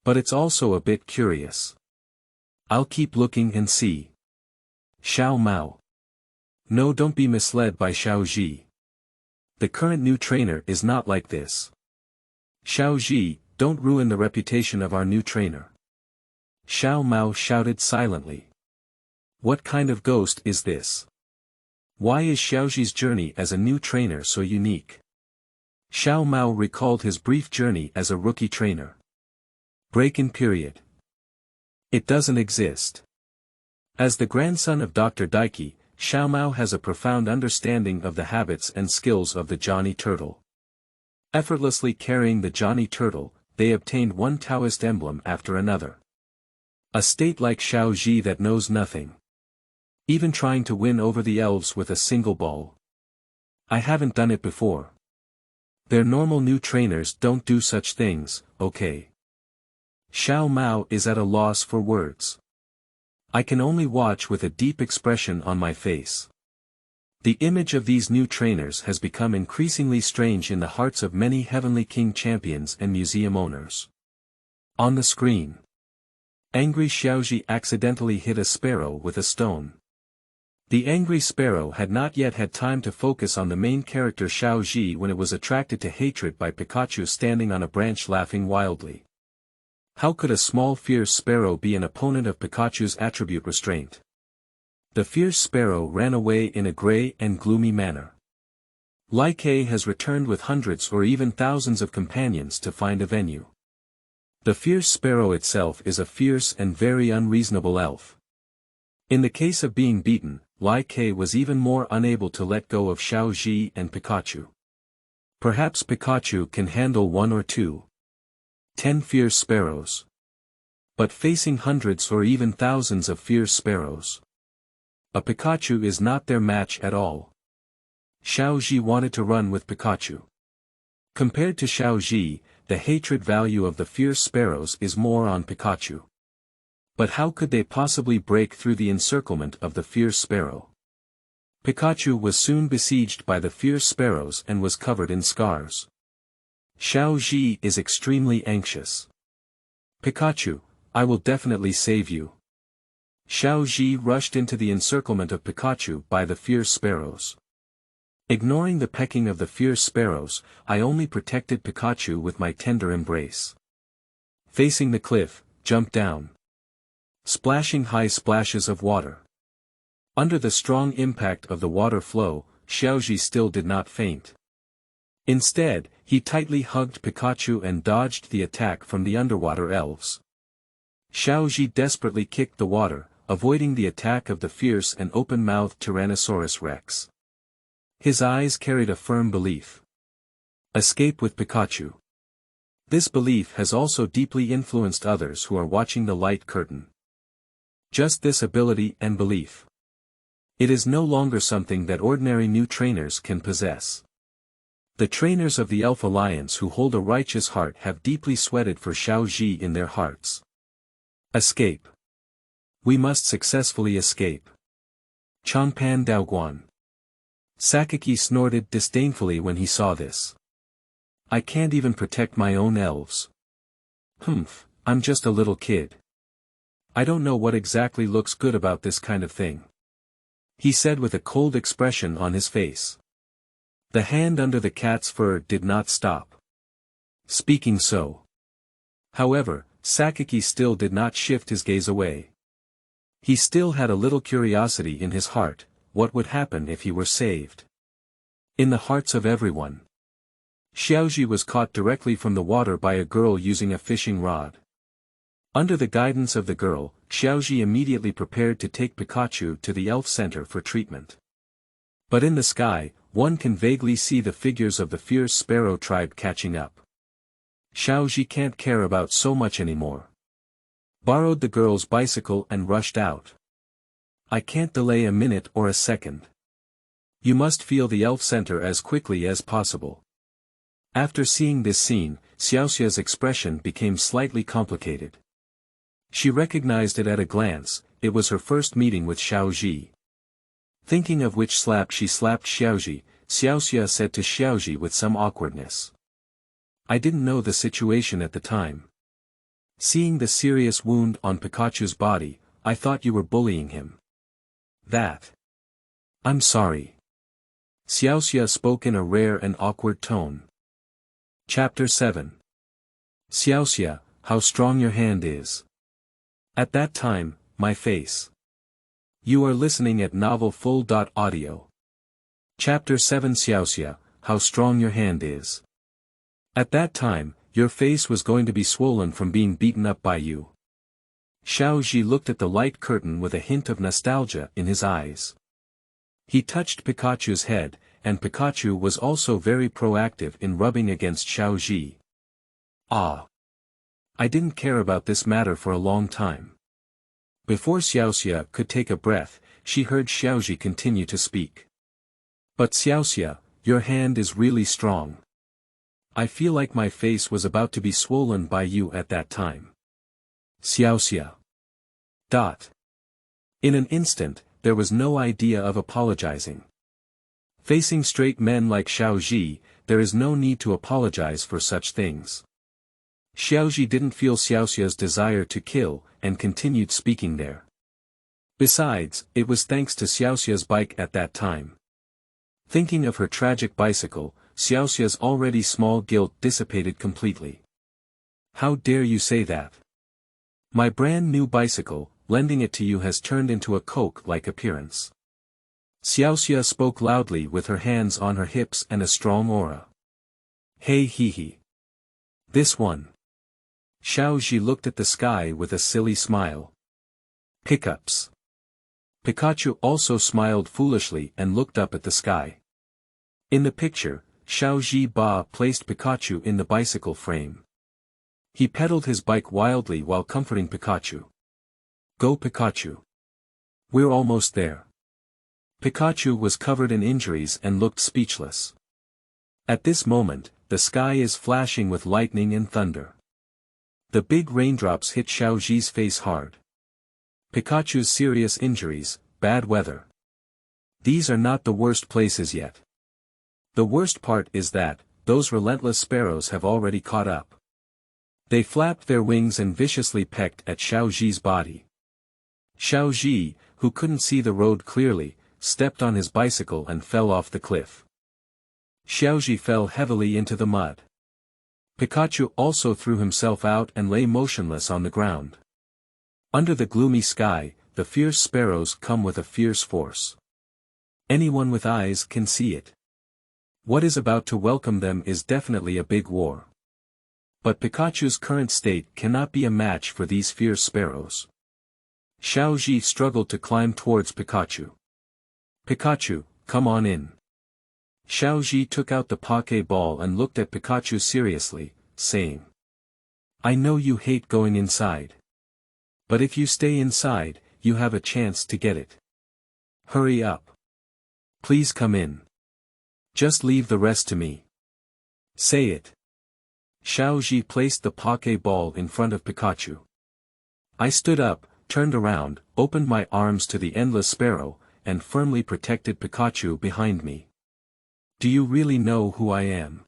But it's also a bit curious. I'll keep looking and see. Xiao Mao. No, don't be misled by Xiaozhi. The current new trainer is not like this. Xiaozhi, don't ruin the reputation of our new trainer. Xiao Mao shouted silently. What kind of ghost is this? Why is Xiaozhi's journey as a new trainer so unique? Xiao Mao recalled his brief journey as a rookie trainer. Break-in period. It doesn't exist. As the grandson of Dr. Daiki, Xiao Mao has a profound understanding of the habits and skills of the Johnny Turtle. Effortlessly carrying the Johnny Turtle, they obtained one Taoist emblem after another. A state like Xiaozhi that knows nothing. Even trying to win over the elves with a single ball. I haven't done it before. Their normal new trainers don't do such things, okay? Xiao Mao is at a loss for words. I can only watch with a deep expression on my face. The image of these new trainers has become increasingly strange in the hearts of many Heavenly King champions and museum owners. On the screen. Angry Xiaozhi accidentally hit a sparrow with a stone. The angry sparrow had not yet had time to focus on the main character Xiaozhi when it was attracted to hatred by Pikachu standing on a branch laughing wildly. How could a small fierce sparrow be an opponent of Pikachu's attribute restraint? The fierce sparrow ran away in a gray and gloomy manner. Lai Ke has returned with hundreds or even thousands of companions to find a venue. The fierce sparrow itself is a fierce and very unreasonable elf. In the case of being beaten, Lai Ke was even more unable to let go of Xiaozhi and Pikachu. Perhaps Pikachu can handle 1 or 2. 10 fierce sparrows. But facing hundreds or even thousands of fierce sparrows. A Pikachu is not their match at all. Xiaozhi wanted to run with Pikachu. Compared to Xiaozhi, the hatred value of the fierce sparrows is more on Pikachu. But how could they possibly break through the encirclement of the fierce sparrow? Pikachu was soon besieged by the fierce sparrows and was covered in scars. Xiaozhi is extremely anxious. Pikachu, I will definitely save you. Xiaozhi rushed into the encirclement of Pikachu by the fierce sparrows. Ignoring the pecking of the fierce sparrows, I only protected Pikachu with my tender embrace. Facing the cliff, jumped down. Splashing high splashes of water. Under the strong impact of the water flow, Xiaozhi still did not faint. Instead, he tightly hugged Pikachu and dodged the attack from the underwater elves. Xiaozhi desperately kicked the water, avoiding the attack of the fierce and open-mouthed Tyrannosaurus Rex. His eyes carried a firm belief. Escape with Pikachu. This belief has also deeply influenced others who are watching the light curtain. Just this ability and belief. It is no longer something that ordinary new trainers can possess. The trainers of the Elf Alliance who hold a righteous heart have deeply sweated for Xiaozhi in their hearts. Escape. We must successfully escape. Changpan Daoguan. Sakaki snorted disdainfully when he saw this. I can't even protect my own elves. Humph, I'm just a little kid. I don't know what exactly looks good about this kind of thing. He said with a cold expression on his face. The hand under the cat's fur did not stop. Speaking so. However, Sakaki still did not shift his gaze away. He still had a little curiosity in his heart, what would happen if he were saved? In the hearts of everyone. Xiaozhi was caught directly from the water by a girl using a fishing rod. Under the guidance of the girl, Xiaozhi immediately prepared to take Pikachu to the elf center for treatment. But in the sky, one can vaguely see the figures of the fierce sparrow tribe catching up. Xiaozhi can't care about so much anymore. Borrowed the girl's bicycle and rushed out. I can't delay a minute or a second. You must feel the elf center as quickly as possible. After seeing this scene, Xiaoxia's expression became slightly complicated. She recognized it at a glance, it was her first meeting with Xiaozhi. Thinking of which slap she slapped Xiaozhi, Xiaoxia said to Xiaozhi with some awkwardness. I didn't know the situation at the time. Seeing the serious wound on Pikachu's body, I thought you were bullying him. That. I'm sorry. Xiaoxia spoke in a rare and awkward tone. Chapter 7. Xiaoxia, how strong your hand is. At that time, my face. You are listening at novelfull.audio. Chapter 7 Xiaoxia, how strong your hand is. At that time, your face was going to be swollen from being beaten up by you. Xiaozhi looked at the light curtain with a hint of nostalgia in his eyes. He touched Pikachu's head, and Pikachu was also very proactive in rubbing against Xiaozhi. Ah. I didn't care about this matter for a long time. Before Xiaoxia could take a breath, she heard Xiaozhi continue to speak. But Xiaoxia, your hand is really strong. I feel like my face was about to be swollen by you at that time. Xiaoxia. In an instant, there was no idea of apologizing. Facing straight men like Xiaozhi, there is no need to apologize for such things. Xiaozhi didn't feel Xiaoxia's desire to kill, and continued speaking there. Besides, it was thanks to Xiaoxia's bike at that time. Thinking of her tragic bicycle, Xiaoxia's already small guilt dissipated completely. How dare you say that? My brand new bicycle, lending it to you has turned into a coke-like appearance. Xiaoxia spoke loudly with her hands on her hips and a strong aura. Hey hee hee. This one. Xiaozhi looked at the sky with a silly smile. Pickups. Pikachu also smiled foolishly and looked up at the sky. In the picture, Xiaozhi placed Pikachu in the bicycle frame. He pedaled his bike wildly while comforting Pikachu. Go Pikachu. We're almost there. Pikachu was covered in injuries and looked speechless. At this moment, the sky is flashing with lightning and thunder. The big raindrops hit Xiaozhi's face hard. Pikachu's serious injuries, bad weather. These are not the worst places yet. The worst part is that, those relentless sparrows have already caught up. They flapped their wings and viciously pecked at Xiaozhi's body. Xiaozhi, who couldn't see the road clearly, stepped on his bicycle and fell off the cliff. Xiaozhi fell heavily into the mud. Pikachu also threw himself out and lay motionless on the ground. Under the gloomy sky, the fierce sparrows come with a fierce force. Anyone with eyes can see it. What is about to welcome them is definitely a big war. But Pikachu's current state cannot be a match for these fierce sparrows. Xiaozhi struggled to climb towards Pikachu. Pikachu, come on in. Xiaozhi took out the Pokeball and looked at Pikachu seriously, saying, I know you hate going inside. But if you stay inside, you have a chance to get it. Hurry up. Please come in. Just leave the rest to me. Say it. Xiaozhi placed the Pokeball in front of Pikachu. I stood up, turned around, opened my arms to the endless sparrow, and firmly protected Pikachu behind me. Do you really know who I am?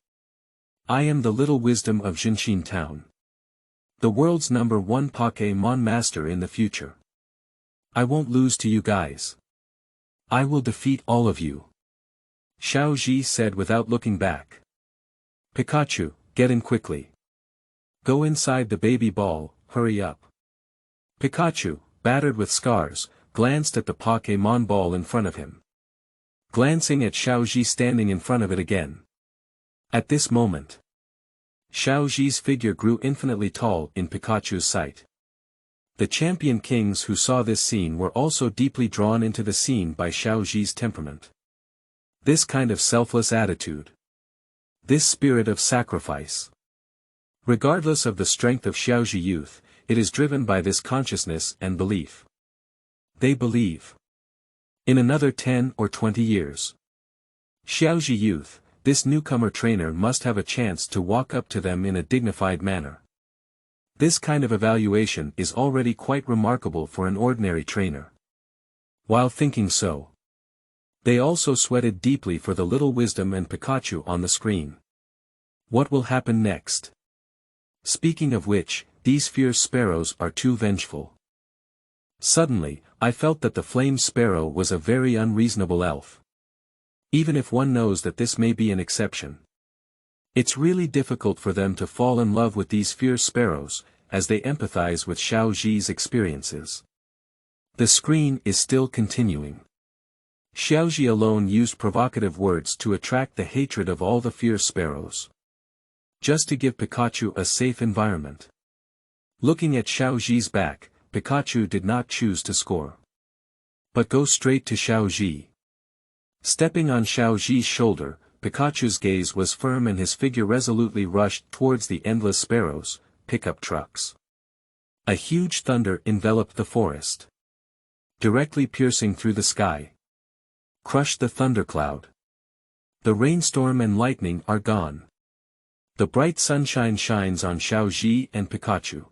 I am the little wisdom of Zhenxin town. The world's #1 Pokémon master in the future. I won't lose to you guys. I will defeat all of you. Xiaozhi said without looking back. Pikachu, get in quickly. Go inside the baby ball, hurry up. Pikachu, battered with scars, glanced at the Pokémon ball in front of him. Glancing at Xiaozhi standing in front of it again. At this moment, Xiaozhi's figure grew infinitely tall in Pikachu's sight. The champion kings who saw this scene were also deeply drawn into the scene by Xiaozhi's temperament. This kind of selfless attitude. This spirit of sacrifice. Regardless of the strength of Xiaozhi youth, it is driven by this consciousness and belief. They believe. In another 10 or 20 years. Xiaozhi youth, this newcomer trainer must have a chance to walk up to them in a dignified manner. This kind of evaluation is already quite remarkable for an ordinary trainer. While thinking so, they also sweated deeply for the little wisdom and Pikachu on the screen. What will happen next? Speaking of which, these fierce sparrows are too vengeful. Suddenly, I felt that the flame sparrow was a very unreasonable elf. Even if one knows that this may be an exception. It's really difficult for them to fall in love with these fierce sparrows, as they empathize with Xiaozhi's experiences. The screen is still continuing. Xiaozhi alone used provocative words to attract the hatred of all the fierce sparrows. Just to give Pikachu a safe environment. Looking at Xiaozhi's back, Pikachu did not choose to score. But go straight to Xiaozhi. Stepping on Xiaozhi's shoulder, Pikachu's gaze was firm and his figure resolutely rushed towards the endless sparrows, pickup trucks. A huge thunder enveloped the forest. Directly piercing through the sky. Crushed the thundercloud. The rainstorm and lightning are gone. The bright sunshine shines on Xiaozhi and Pikachu.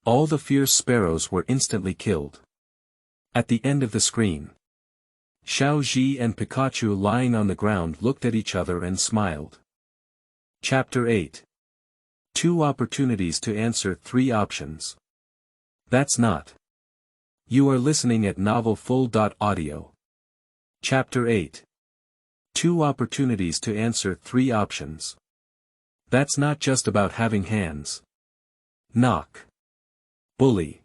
All the fierce sparrows were instantly killed. At the end of the screen, Xiaozhi and Pikachu lying on the ground looked at each other and smiled. Chapter 8. 2 opportunities to answer 3 options. That's not. You are listening at novelfull.audio. Chapter 8. 2 opportunities to answer 3 options. That's not just about having hands. Knock. Bully.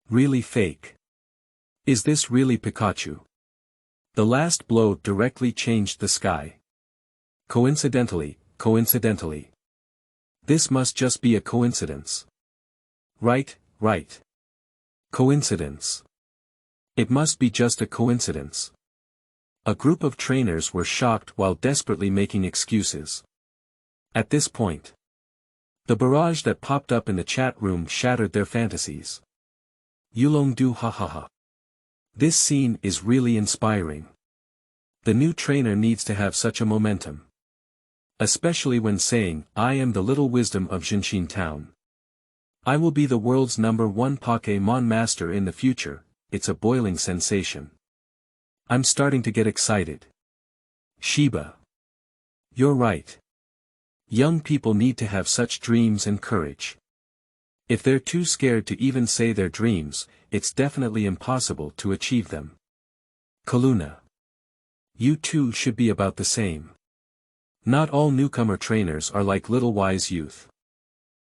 Really fake. Is this really Pikachu? The last blow directly changed the sky. Coincidentally. This must just be a coincidence. Right. Coincidence. It must be just a coincidence. A group of trainers were shocked while desperately making excuses. At this point, the barrage that popped up in the chat room shattered their fantasies. Yulongdu hahaha. This scene is really inspiring. The new trainer needs to have such a momentum. Especially when saying, I am the little wisdom of Zhenxin town. I will be the world's #1 Pokémon master in the future. It's a boiling sensation. I'm starting to get excited. Shiba. You're right. Young people need to have such dreams and courage. If they're too scared to even say their dreams, it's definitely impossible to achieve them. Kaluna. You too should be about the same. Not all newcomer trainers are like little wise youth.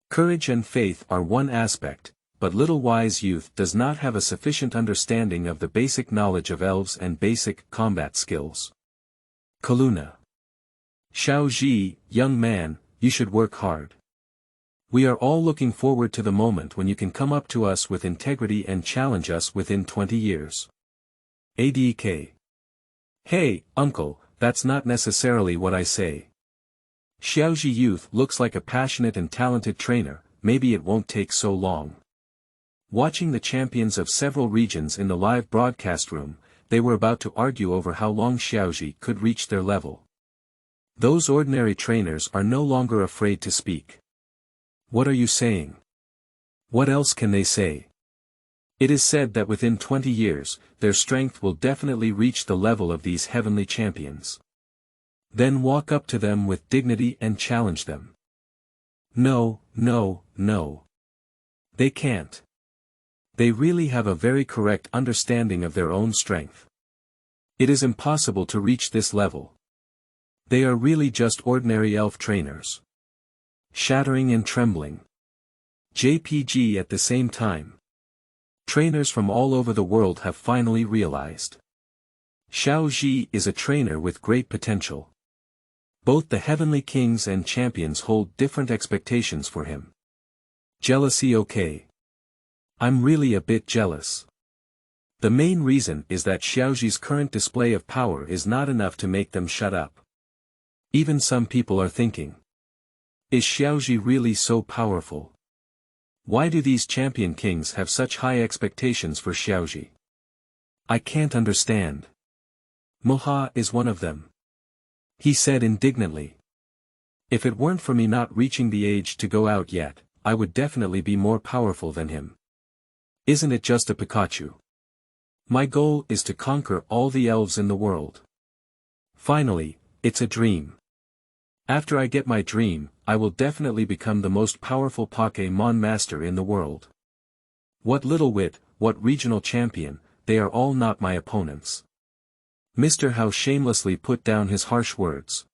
Courage and faith are one aspect, but little wise youth does not have a sufficient understanding of the basic knowledge of elves and basic combat skills. Kaluna. Xiaozhi, young man, you should work hard. We are all looking forward to the moment when you can come up to us with integrity and challenge us within 20 years. ADK. Hey, uncle, that's not necessarily what I say. Xiaozhi youth looks like a passionate and talented trainer, maybe it won't take so long. Watching the champions of several regions in the live broadcast room, they were about to argue over how long Xiaozhi could reach their level. Those ordinary trainers are no longer afraid to speak. What are you saying? What else can they say? It is said that within 20 years, their strength will definitely reach the level of these heavenly champions. Then walk up to them with dignity and challenge them. No, no, no. They can't. They really have a very correct understanding of their own strength. It is impossible to reach this level. They are really just ordinary elf trainers. Shattering and trembling. JPG at the same time. Trainers from all over the world have finally realized. Xiaozhi is a trainer with great potential. Both the heavenly kings and champions hold different expectations for him. Jealousy okay. I'm really a bit jealous. The main reason is that Xiaozhi's current display of power is not enough to make them shut up. Even some people are thinking. Is Xiaozhi really so powerful? Why do these champion kings have such high expectations for Xiaozhi? I can't understand. Moha is one of them. He said indignantly. If it weren't for me not reaching the age to go out yet, I would definitely be more powerful than him. Isn't it just a Pikachu? My goal is to conquer all the elves in the world. Finally, it's a dream. After I get my dream, I will definitely become the most powerful Pokémon master in the world. What little wit, what regional champion, they are all not my opponents. Mr. Hao shamelessly put down his harsh words.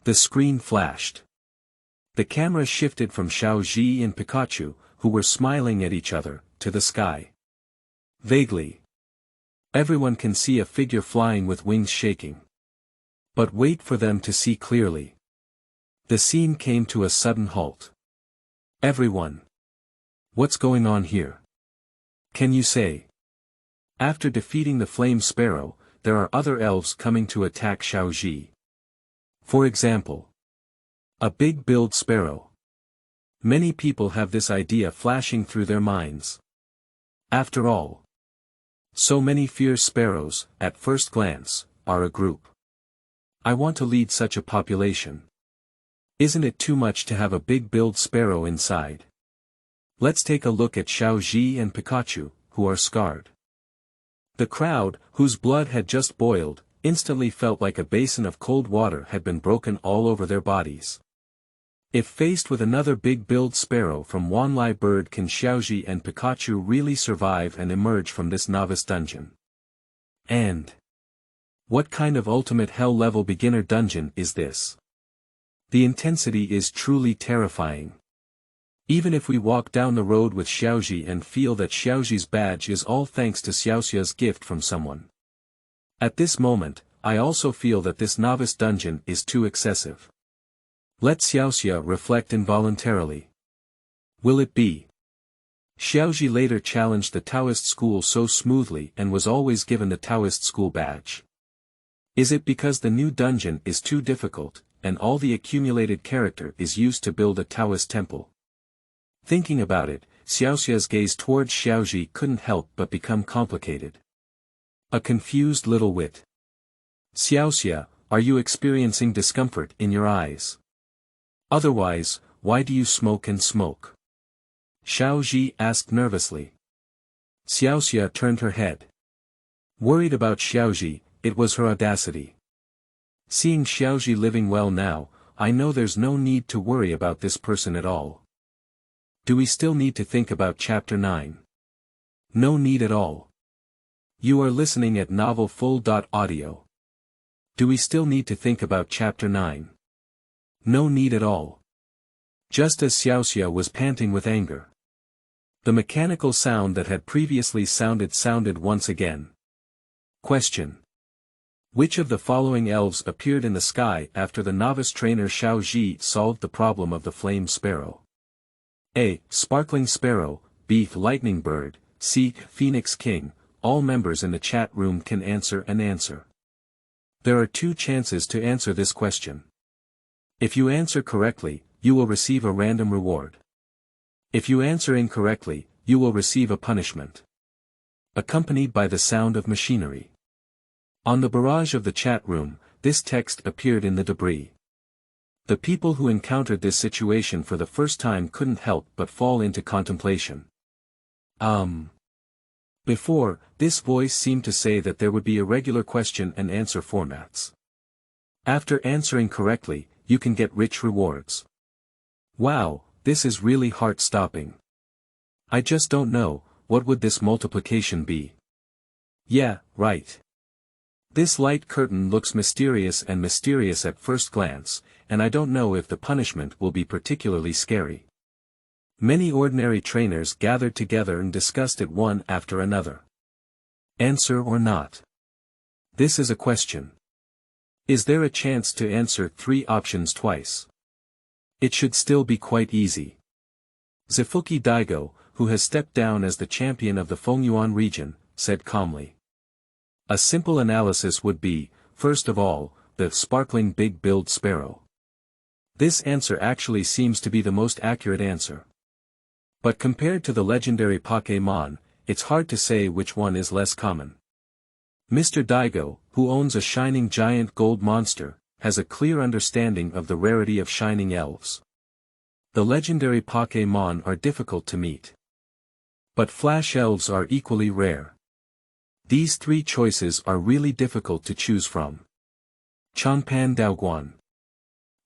The screen flashed. The camera shifted from Xiaozhi and Pikachu, who were smiling at each other, to the sky. Vaguely. Everyone can see a figure flying with wings shaking. But wait for them to see clearly. The scene came to a sudden halt. Everyone. What's going on here? Can you say? After defeating the Flame Sparrow, there are other elves coming to attack Xiaozhi. For example. A big-billed sparrow. Many people have this idea flashing through their minds. After all. So many fierce sparrows, at first glance, are a group. I want to lead such a population. Isn't it too much to have a big-billed sparrow inside? Let's take a look at Xiaozhi and Pikachu, who are scarred. The crowd, whose blood had just boiled, instantly felt like a basin of cold water had been broken all over their bodies. If faced with another big-billed sparrow from Wanlai Bird, can Xiaozhi and Pikachu really survive and emerge from this novice dungeon? And what kind of ultimate hell-level beginner dungeon is this? The intensity is truly terrifying. Even if we walk down the road with Xiaozhi and feel that Xiaozhi's badge is all thanks to Xiaoxia's gift from someone. At this moment, I also feel that this novice dungeon is too excessive. Let Xiaoxia reflect involuntarily. Will it be? Xiaozhi later challenged the Taoist school so smoothly and was always given the Taoist school badge. Is it because the new dungeon is too difficult, and all the accumulated character is used to build a Taoist temple? Thinking about it, Xiaoxia's gaze towards Xiaozhi couldn't help but become complicated. A confused little wit. Xiaoxia, are you experiencing discomfort in your eyes? Otherwise, why do you smoke and smoke? Xiaozhi asked nervously. Xiaoxia turned her head. Worried about Xiaozhi, it was her audacity. Seeing Xiaozhi living well now, I know there's no need to worry about this person at all. Do we still need to think about Chapter 9? No need at all. You are listening at Novel Full. Audio. Do we still need to think about Chapter 9? No need at all. Just as Xiaoxia was panting with anger. The mechanical sound that had previously sounded once again. Question. Which of the following elves appeared in the sky after the novice trainer Xiaozhi solved the problem of the flame sparrow? A. Sparkling Sparrow, B. Lightning Bird, C. Phoenix King. All members in the chat room can answer an answer. There are 2 chances to answer this question. If you answer correctly, you will receive a random reward. If you answer incorrectly, you will receive a punishment. Accompanied by the sound of machinery. On the barrage of the chat room, this text appeared in the debris. The people who encountered this situation for the first time couldn't help but fall into contemplation. Before, this voice seemed to say that there would be irregular question and answer formats. After answering correctly, you can get rich rewards. Wow, this is really heart-stopping. I just don't know, what would this multiplication be? Yeah, right. This light curtain looks mysterious at first glance, and I don't know if the punishment will be particularly scary. Many ordinary trainers gathered together and discussed it one after another. Answer or not? This is a question. Is there a chance to answer 3 options twice? It should still be quite easy. Zifuki Daigo, who has stepped down as the champion of the Fengyuan region, said calmly. A simple analysis would be, first of all, the sparkling big-billed sparrow. This answer actually seems to be the most accurate answer. But compared to the legendary Pokémon, it's hard to say which one is less common. Mr. Daigo, who owns a shining giant gold monster, has a clear understanding of the rarity of shining elves. The legendary Pokémon are difficult to meet. But flash elves are equally rare. These 3 choices are really difficult to choose from. Chanpan Daoguan.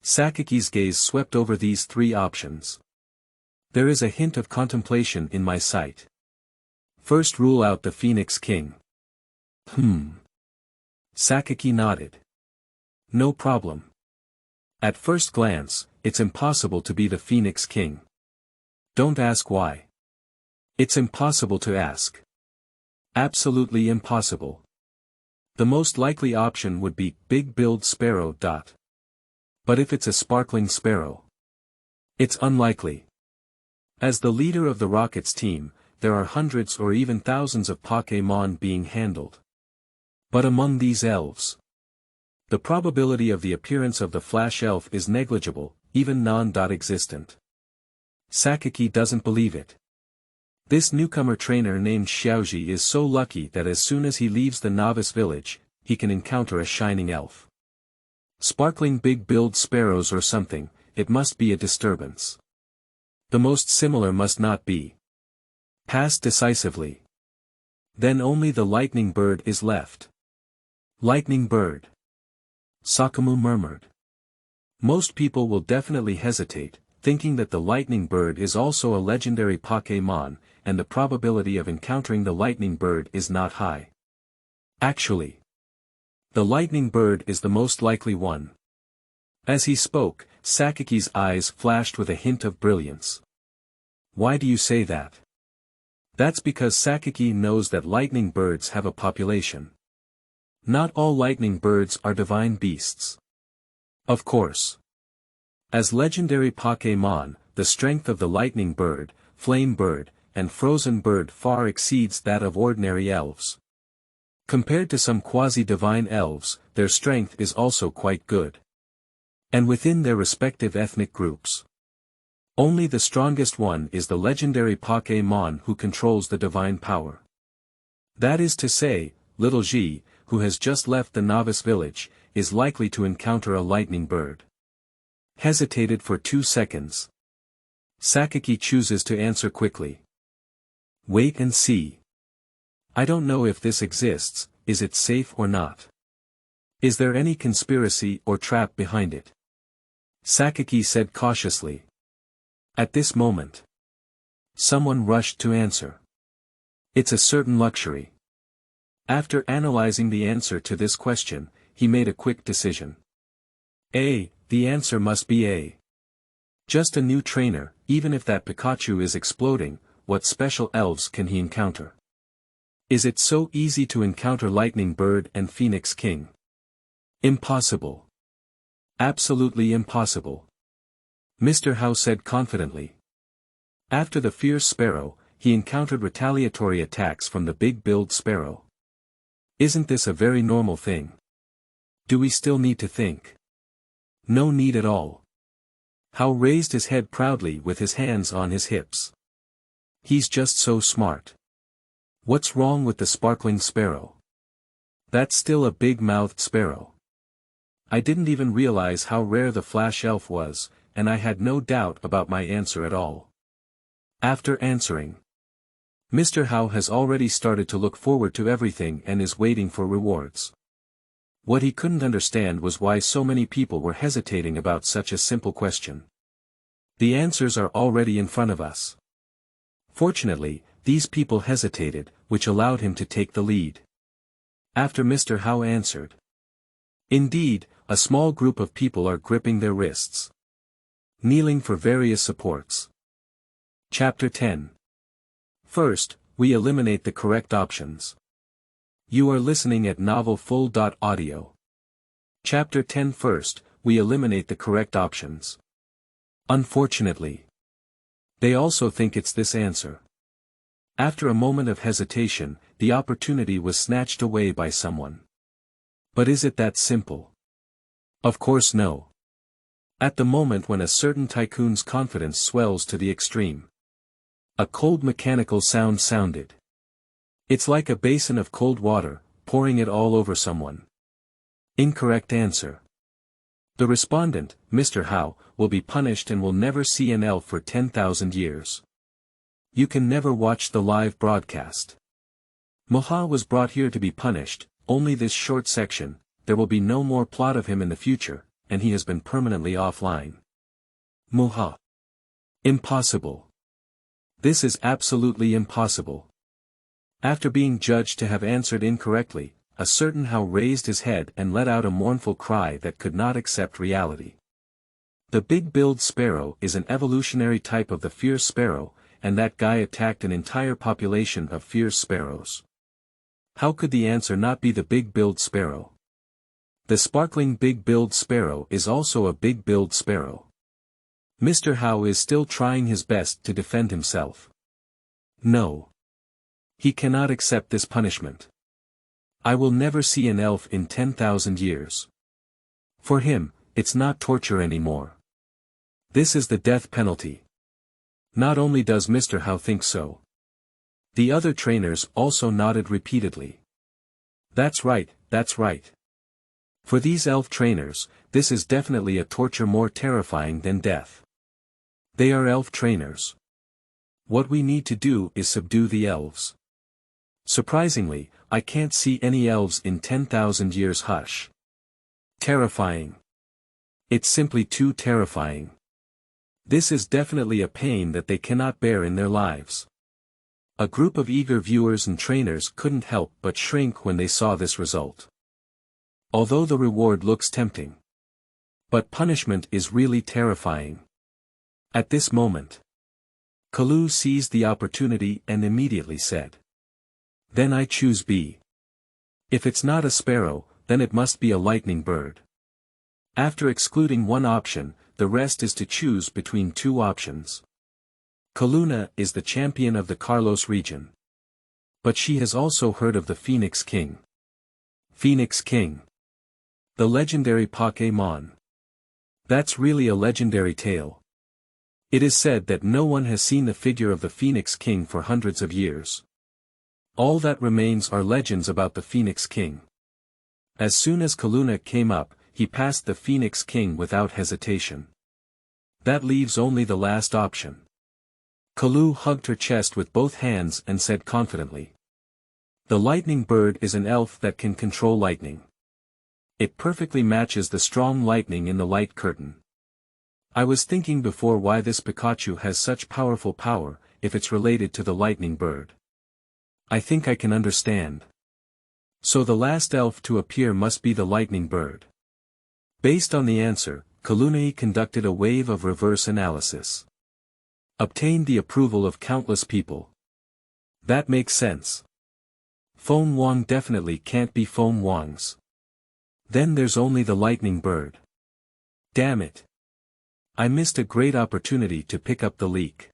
Sakiki's gaze swept over these 3 options. There is a hint of contemplation in my sight. First rule out the Phoenix King. Sakiki nodded. No problem. At first glance, it's impossible to be the Phoenix King. Don't ask why. It's impossible to ask. Absolutely impossible. The most likely option would be big-billed sparrow. But if it's a sparkling sparrow, it's unlikely. As the leader of the Rockets team, there are hundreds or even thousands of Pokémon being handled. But among these elves, the probability of the appearance of the flash elf is negligible, even non-existent. Sakiki doesn't believe it. This newcomer trainer named Xiaozhi is so lucky that as soon as he leaves the novice village, he can encounter a shining elf. Sparkling big-billed sparrows or something, it must be a disturbance. The most similar must not be. Pass decisively. Then only the lightning bird is left. Lightning bird. Sakamu murmured. Most people will definitely hesitate, thinking that the lightning bird is also a legendary Pokémon, and the probability of encountering the lightning bird is not high. Actually, the lightning bird is the most likely one. As he spoke, Sakiki's eyes flashed with a hint of brilliance. Why do you say that? That's because Sakiki knows that lightning birds have a population. Not all lightning birds are divine beasts. Of course. As legendary Pokémon, the strength of the lightning bird, flame bird, and frozen bird far exceeds that of ordinary elves. Compared to some quasi-divine elves, their strength is also quite good. And within their respective ethnic groups, only the strongest one is the legendary Pokémon who controls the divine power. That is to say, little Ji, who has just left the novice village, is likely to encounter a lightning bird. Hesitated for 2 seconds. Sakiki chooses to answer quickly. Wait and see. I don't know if this exists, is it safe or not? Is there any conspiracy or trap behind it? Sakaki said cautiously. At this moment, someone rushed to answer. It's a certain luxury. After analyzing the answer to this question, he made a quick decision. A, the answer must be A. Just a new trainer, even if that Pikachu is exploding, what special elves can he encounter? Is it so easy to encounter Lightning Bird and Phoenix King? Impossible. Absolutely impossible. Mr. Hao said confidently. After the Fierce Sparrow, he encountered retaliatory attacks from the Big-Billed Sparrow. Isn't this a very normal thing? Do we still need to think? No need at all. Hao raised his head proudly with his hands on his hips. He's just so smart. What's wrong with the sparkling sparrow? That's still a big-mouthed sparrow. I didn't even realize how rare the flash elf was, and I had no doubt about my answer at all. After answering, Mr. Hao has already started to look forward to everything and is waiting for rewards. What he couldn't understand was why so many people were hesitating about such a simple question. The answers are already in front of us. Fortunately, these people hesitated, which allowed him to take the lead. After Mr. Hao answered. Indeed, a small group of people are gripping their wrists, kneeling for various supports. Chapter 10. First, we eliminate the correct options. You are listening at novelfull.audio. Chapter 10. First, we eliminate the correct options. Unfortunately, they also think it's this answer. After a moment of hesitation, the opportunity was snatched away by someone. But is it that simple? Of course no. At the moment when a certain tycoon's confidence swells to the extreme, a cold mechanical sound sounded. It's like a basin of cold water, pouring it all over someone. Incorrect answer. The respondent, Mr. Hao, will be punished and will never see an elf for 10,000 years. You can never watch the live broadcast. Moha was brought here to be punished, only this short section, there will be no more plot of him in the future, and he has been permanently offline. Moha. Impossible. This is absolutely impossible. After being judged to have answered incorrectly, a certain Hao raised his head and let out a mournful cry that could not accept reality. The big-billed sparrow is an evolutionary type of the fierce sparrow, and that guy attacked an entire population of fierce sparrows. How could the answer not be the big-billed sparrow? The sparkling big-billed sparrow is also a big-billed sparrow. Mr. Hao is still trying his best to defend himself. No. He cannot accept this punishment. I will never see an elf in 10,000 years. For him, it's not torture anymore. This is the death penalty. Not only does Mr. Hao think so. The other trainers also nodded repeatedly. That's right, that's right. For these elf trainers, this is definitely a torture more terrifying than death. They are elf trainers. What we need to do is subdue the elves. Surprisingly, I can't see any elves in 10,000 years. Hush. Terrifying. It's simply too terrifying. This is definitely a pain that they cannot bear in their lives. A group of eager viewers and trainers couldn't help but shrink when they saw this result. Although the reward looks tempting. But punishment is really terrifying. At this moment, Kalu seized the opportunity and immediately said. Then I choose B. If it's not a sparrow, then it must be a lightning bird. After excluding one option, the rest is to choose between two options. Kaluna is the champion of the Carlos region. But she has also heard of the Phoenix King. Phoenix King. The legendary Pokémon. That's really a legendary tale. It is said that no one has seen the figure of the Phoenix King for hundreds of years. All that remains are legends about the Phoenix King. As soon as Kaluna came up, he passed the Phoenix King without hesitation. That leaves only the last option. Kalu hugged her chest with both hands and said confidently. The lightning bird is an elf that can control lightning. It perfectly matches the strong lightning in the light curtain. I was thinking before why this Pikachu has such powerful power, if it's related to the lightning bird. I think I can understand. So the last elf to appear must be the lightning bird. Based on the answer, Kalunai conducted a wave of reverse analysis. Obtained the approval of countless people. That makes sense. Foam Wong definitely can't be Foam Wong's. Then there's only the lightning bird. Damn it. I missed a great opportunity to pick up the leak.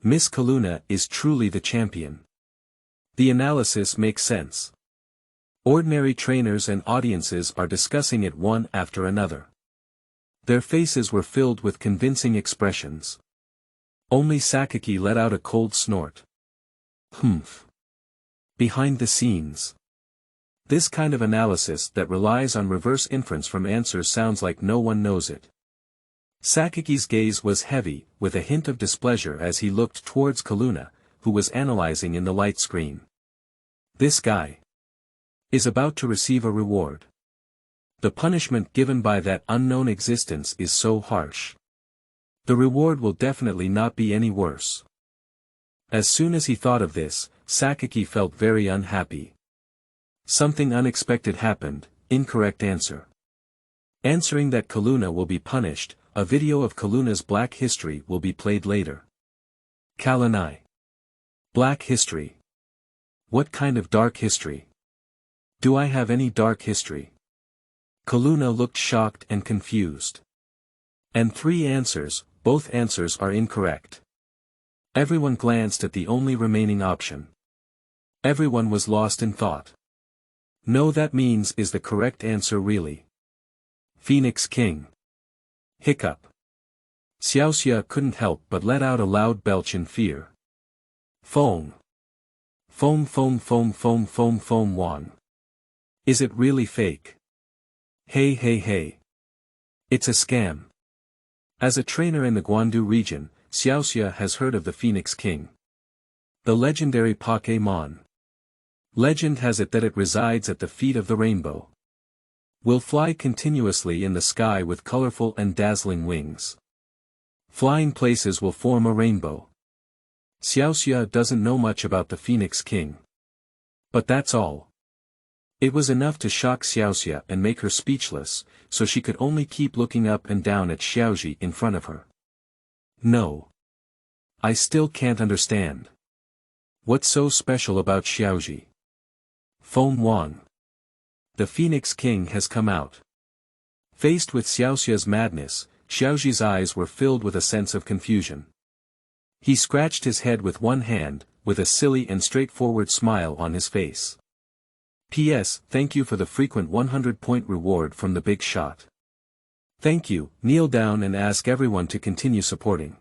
Miss Kaluna is truly the champion. The analysis makes sense. Ordinary trainers and audiences are discussing it one after another. Their faces were filled with convincing expressions. Only Sakaki let out a cold snort. Humph. Behind the scenes. This kind of analysis that relies on reverse inference from answers sounds like no one knows it. Sakaki's gaze was heavy, with a hint of displeasure as he looked towards Kaluna, who was analyzing in the light screen. This guy is about to receive a reward. The punishment given by that unknown existence is so harsh. The reward will definitely not be any worse. As soon as he thought of this, Sakaki felt very unhappy. Something unexpected happened. Incorrect answer. Answering that Kaluna will be punished, a video of Kaluna's black history will be played later. Kalunai. Black history. What kind of dark history? Do I have any dark history? Kaluna looked shocked and confused. And 3 answers, both answers are incorrect. Everyone glanced at the only remaining option. Everyone was lost in thought. No, that means is the correct answer really? Phoenix King. Hiccup. Xiaoxia couldn't help but let out a loud belch in fear. Foam. Foam foam foam foam foam foam Wong. Is it really fake? Hey hey hey. It's a scam. As a trainer in the Guandu region, Xiaoxia has heard of the Phoenix King. The legendary Pokémon. Legend has it that it resides at the feet of the rainbow. Will fly continuously in the sky with colorful and dazzling wings. Flying places will form a rainbow. Xiaoxia doesn't know much about the Phoenix King. But that's all. It was enough to shock Xiaoxia and make her speechless, so she could only keep looking up and down at Xiaozhi in front of her. No. I still can't understand. What's so special about Xiaozhi? Foam Wong. The Phoenix King has come out. Faced with Xiaoxia's madness, Xiaozhi's eyes were filled with a sense of confusion. He scratched his head with one hand, with a silly and straightforward smile on his face. P.S. Thank you for the frequent 100-point reward from the big shot. Thank you. Kneel down and ask everyone to continue supporting.